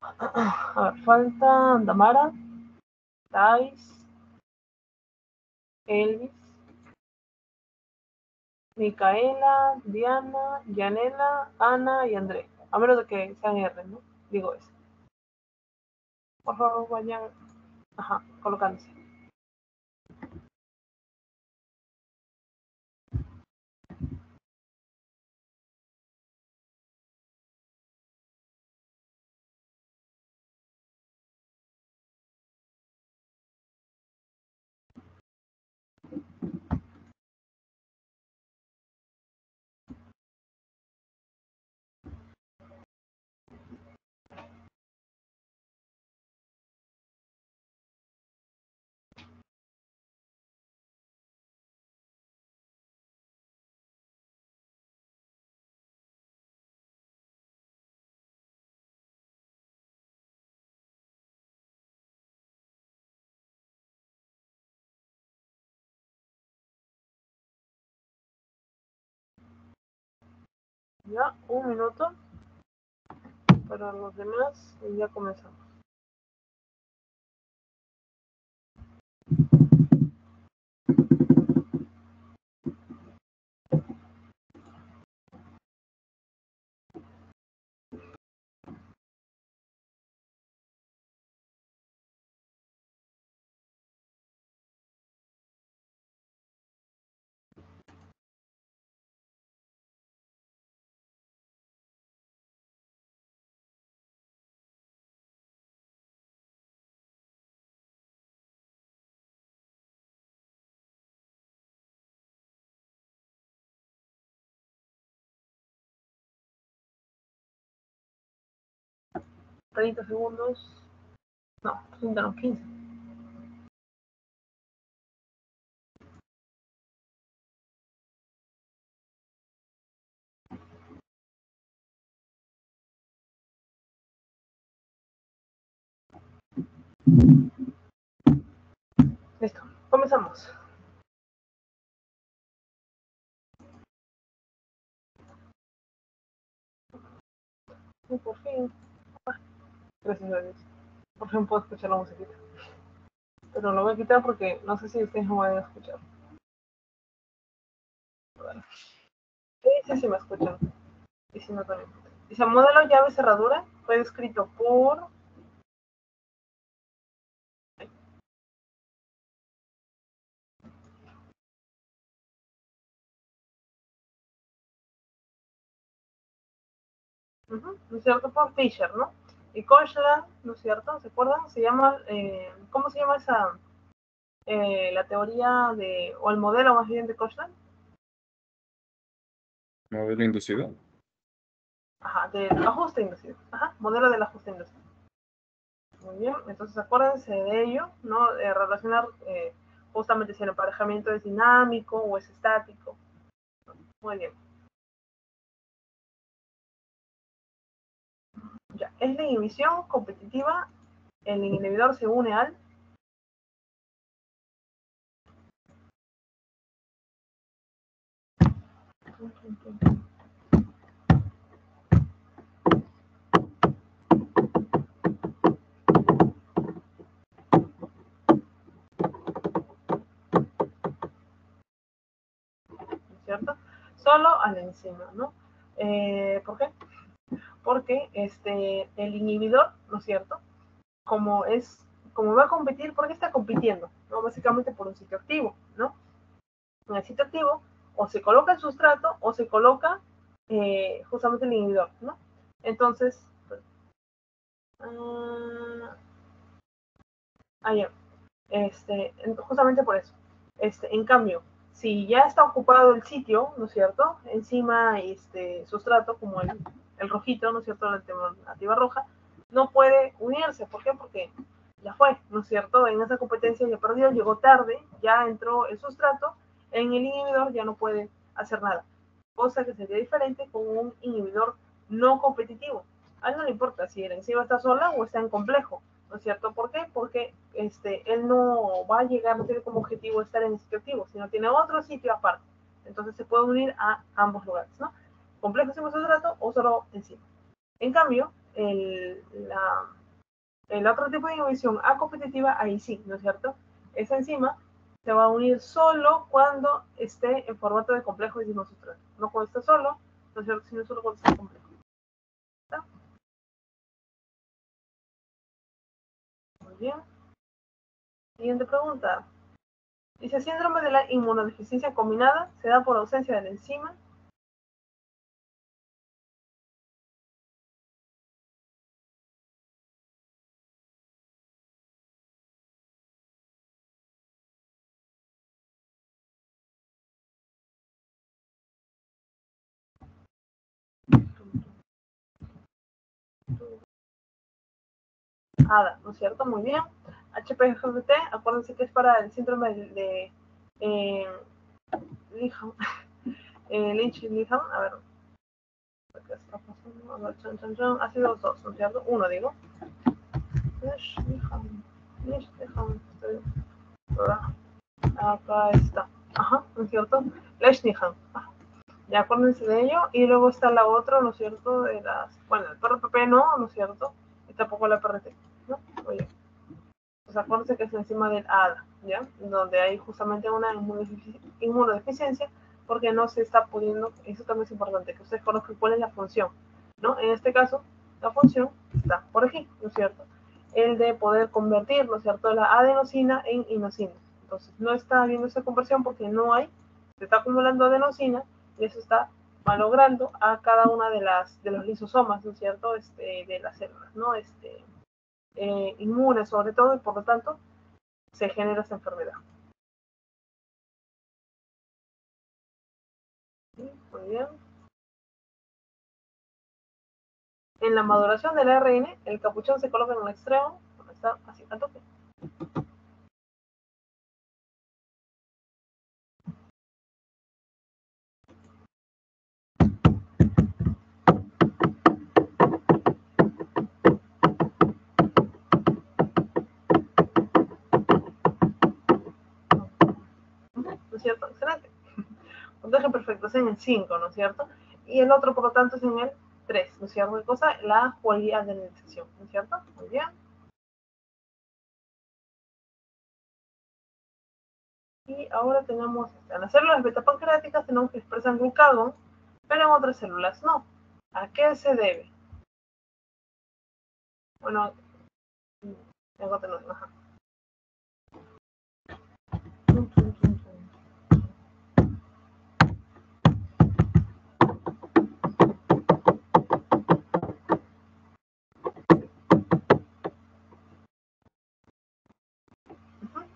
A ver, falta Damara, Thais, Elvis, Micaela, Diana, Yanela, Ana y André. A menos de que sean R, ¿no? Digo eso. Por favor, vayan, colocándose. Ya, 1 minuto para los demás y ya comenzamos. 30 segundos. No, 30 no, 15. Listo, comenzamos. Y por fin. Gracias a Dios. Por fin puedo escuchar la musiquita. Pero lo voy a quitar porque no sé si ustedes no van a escuchar. Bueno. Sí me escuchan. Y si no, también. Dice, modelo llave cerradura fue descrito por... ¿no es cierto? Por Fisher, ¿no? Y Kochland, ¿no es cierto? ¿Se acuerdan? Se llama, ¿cómo se llama esa, la teoría de, o el modelo más bien de Kochland? Modelo inducido. Ajá, del ajuste inducido. Ajá, modelo del ajuste inducido. Muy bien, entonces acuérdense de ello, ¿no? Relacionar justamente si el emparejamiento es dinámico o es estático. Muy bien. Ya, es la inhibición competitiva. El inhibidor se une al... ¿Cierto? Solo a la enzima, ¿no? ¿Por qué? Porque el inhibidor, ¿no es cierto? Como va a competir, ¿por qué está compitiendo? ¿No? Básicamente por un sitio activo, ¿no? En el sitio activo o se coloca el sustrato o se coloca justamente el inhibidor, ¿no? Entonces, justamente por eso. En cambio, si ya está ocupado el sitio, ¿no es cierto? Encima, sustrato, como el rojito, ¿no es cierto? La alternativa roja, no puede unirse. ¿Por qué? Porque ya fue, ¿no es cierto? En esa competencia ya perdió, llegó tarde, ya entró el sustrato, en el inhibidor ya no puede hacer nada. Cosa que sería diferente con un inhibidor no competitivo. A él no le importa si la enzima está sola o está en complejo, ¿no es cierto? ¿Por qué? Porque él no va a llegar, no tiene como objetivo estar en el sitio activo, sino tiene otro sitio aparte. Entonces se puede unir a ambos lugares, ¿no? Complejo sustrato o solo enzima. En cambio, el otro tipo de inhibición A competitiva, ahí sí, ¿no es cierto? Esa enzima se va a unir solo cuando esté en formato de complejo enzima sustrato. No cuando esté solo, ¿no es cierto? Sino solo cuando esté complejo. ¿Está? Muy bien. Siguiente pregunta. Dice, síndrome de la inmunodeficiencia combinada se da por ausencia de la enzima. ADA, ¿no es cierto? Muy bien. HPGVT, acuérdense que es para el síndrome de Lynch-Lehmann. A ver, ¿qué está pasando? A ver, ha sido dos, ¿no es cierto? Uno, digo. Lynch-Lehmann, acá está. Ajá, ¿no es cierto? Lynch-Lehmann. Ya acuérdense de ello. Y luego está la otra, ¿no es cierto? De las, bueno, el PRPP no, ¿no es cierto? Y tampoco la PRT, ¿no? Oye. Pues acuérdense que es encima del ADA, ¿ya? Donde hay justamente una inmunodeficiencia porque no se está pudiendo, eso también es importante, que ustedes conozcan cuál es la función, ¿no? En este caso, la función está por aquí, ¿no es cierto? El de poder convertir, ¿no es cierto?, la adenosina en inosina. Entonces, no está habiendo esa conversión porque no hay, se está acumulando adenosina y eso está malogrando a cada una de los lisosomas, ¿no es cierto?, de las células, ¿no? Inmunes sobre todo, y por lo tanto se genera esa enfermedad. ¿Sí? Muy bien. En la maduración del ARN, el capuchón se coloca en el extremo, está así al tope. ¿No es cierto? Excelente. Puntaje perfecto es en el 5, ¿no es cierto? Y el otro, por lo tanto, es en el 3, ¿no es cierto? ¿Qué cosa? La poliadenilización, ¿no es cierto? Muy bien. Y ahora tenemos, en las células beta-pancreáticas tenemos que expresar glucagón, pero en otras células no. ¿A qué se debe? Bueno, tengo que tener, ajá.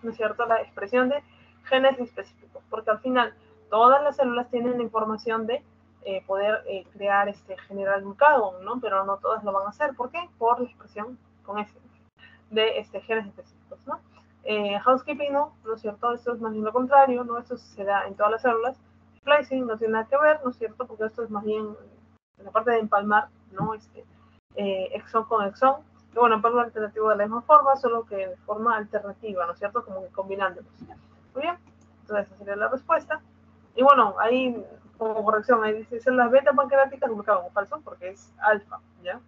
¿No es cierto? La expresión de genes específicos, porque al final todas las células tienen la información de poder crear, generar glucagón, ¿no? Pero no todas lo van a hacer. ¿Por qué? Por la expresión con S de genes específicos, ¿no? Housekeeping, ¿no? ¿No es cierto? Esto es más bien lo contrario, ¿no? Esto se da en todas las células. Splicing no tiene nada que ver, ¿no es cierto? Porque esto es más bien la parte de empalmar, ¿no? Exón con exón. Y bueno, empalmar alternativo de la misma forma, solo que de forma alternativa, ¿no es cierto? Como que combinándolos. Muy bien, entonces esa sería la respuesta. Y bueno, ahí como corrección, ahí dice células beta pancreáticas, glucagón, falso, porque es alfa, ¿ya?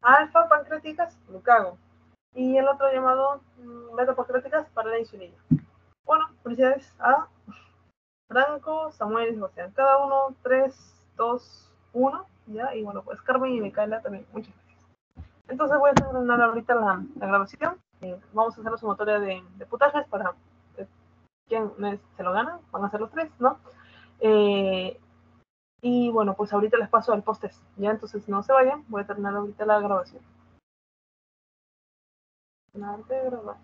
Alfa pancreáticas, glucagón. Y el otro llamado beta pancreáticas para la insulina. Bueno, felicidades a Franco, Samuel y Sebastián. Cada uno 3, 2, 1, ¿ya? Y bueno, pues Carmen y Micaela también. Muchas gracias. Entonces voy a terminar ahorita la grabación. Vamos a hacer la sumatoria de puntajes para quién se lo gana. Van a ser los 3, ¿no? Y bueno, pues ahorita les paso el post-test, ¿ya? Entonces no se vayan. Voy a terminar ahorita la grabación. Nada de grabar.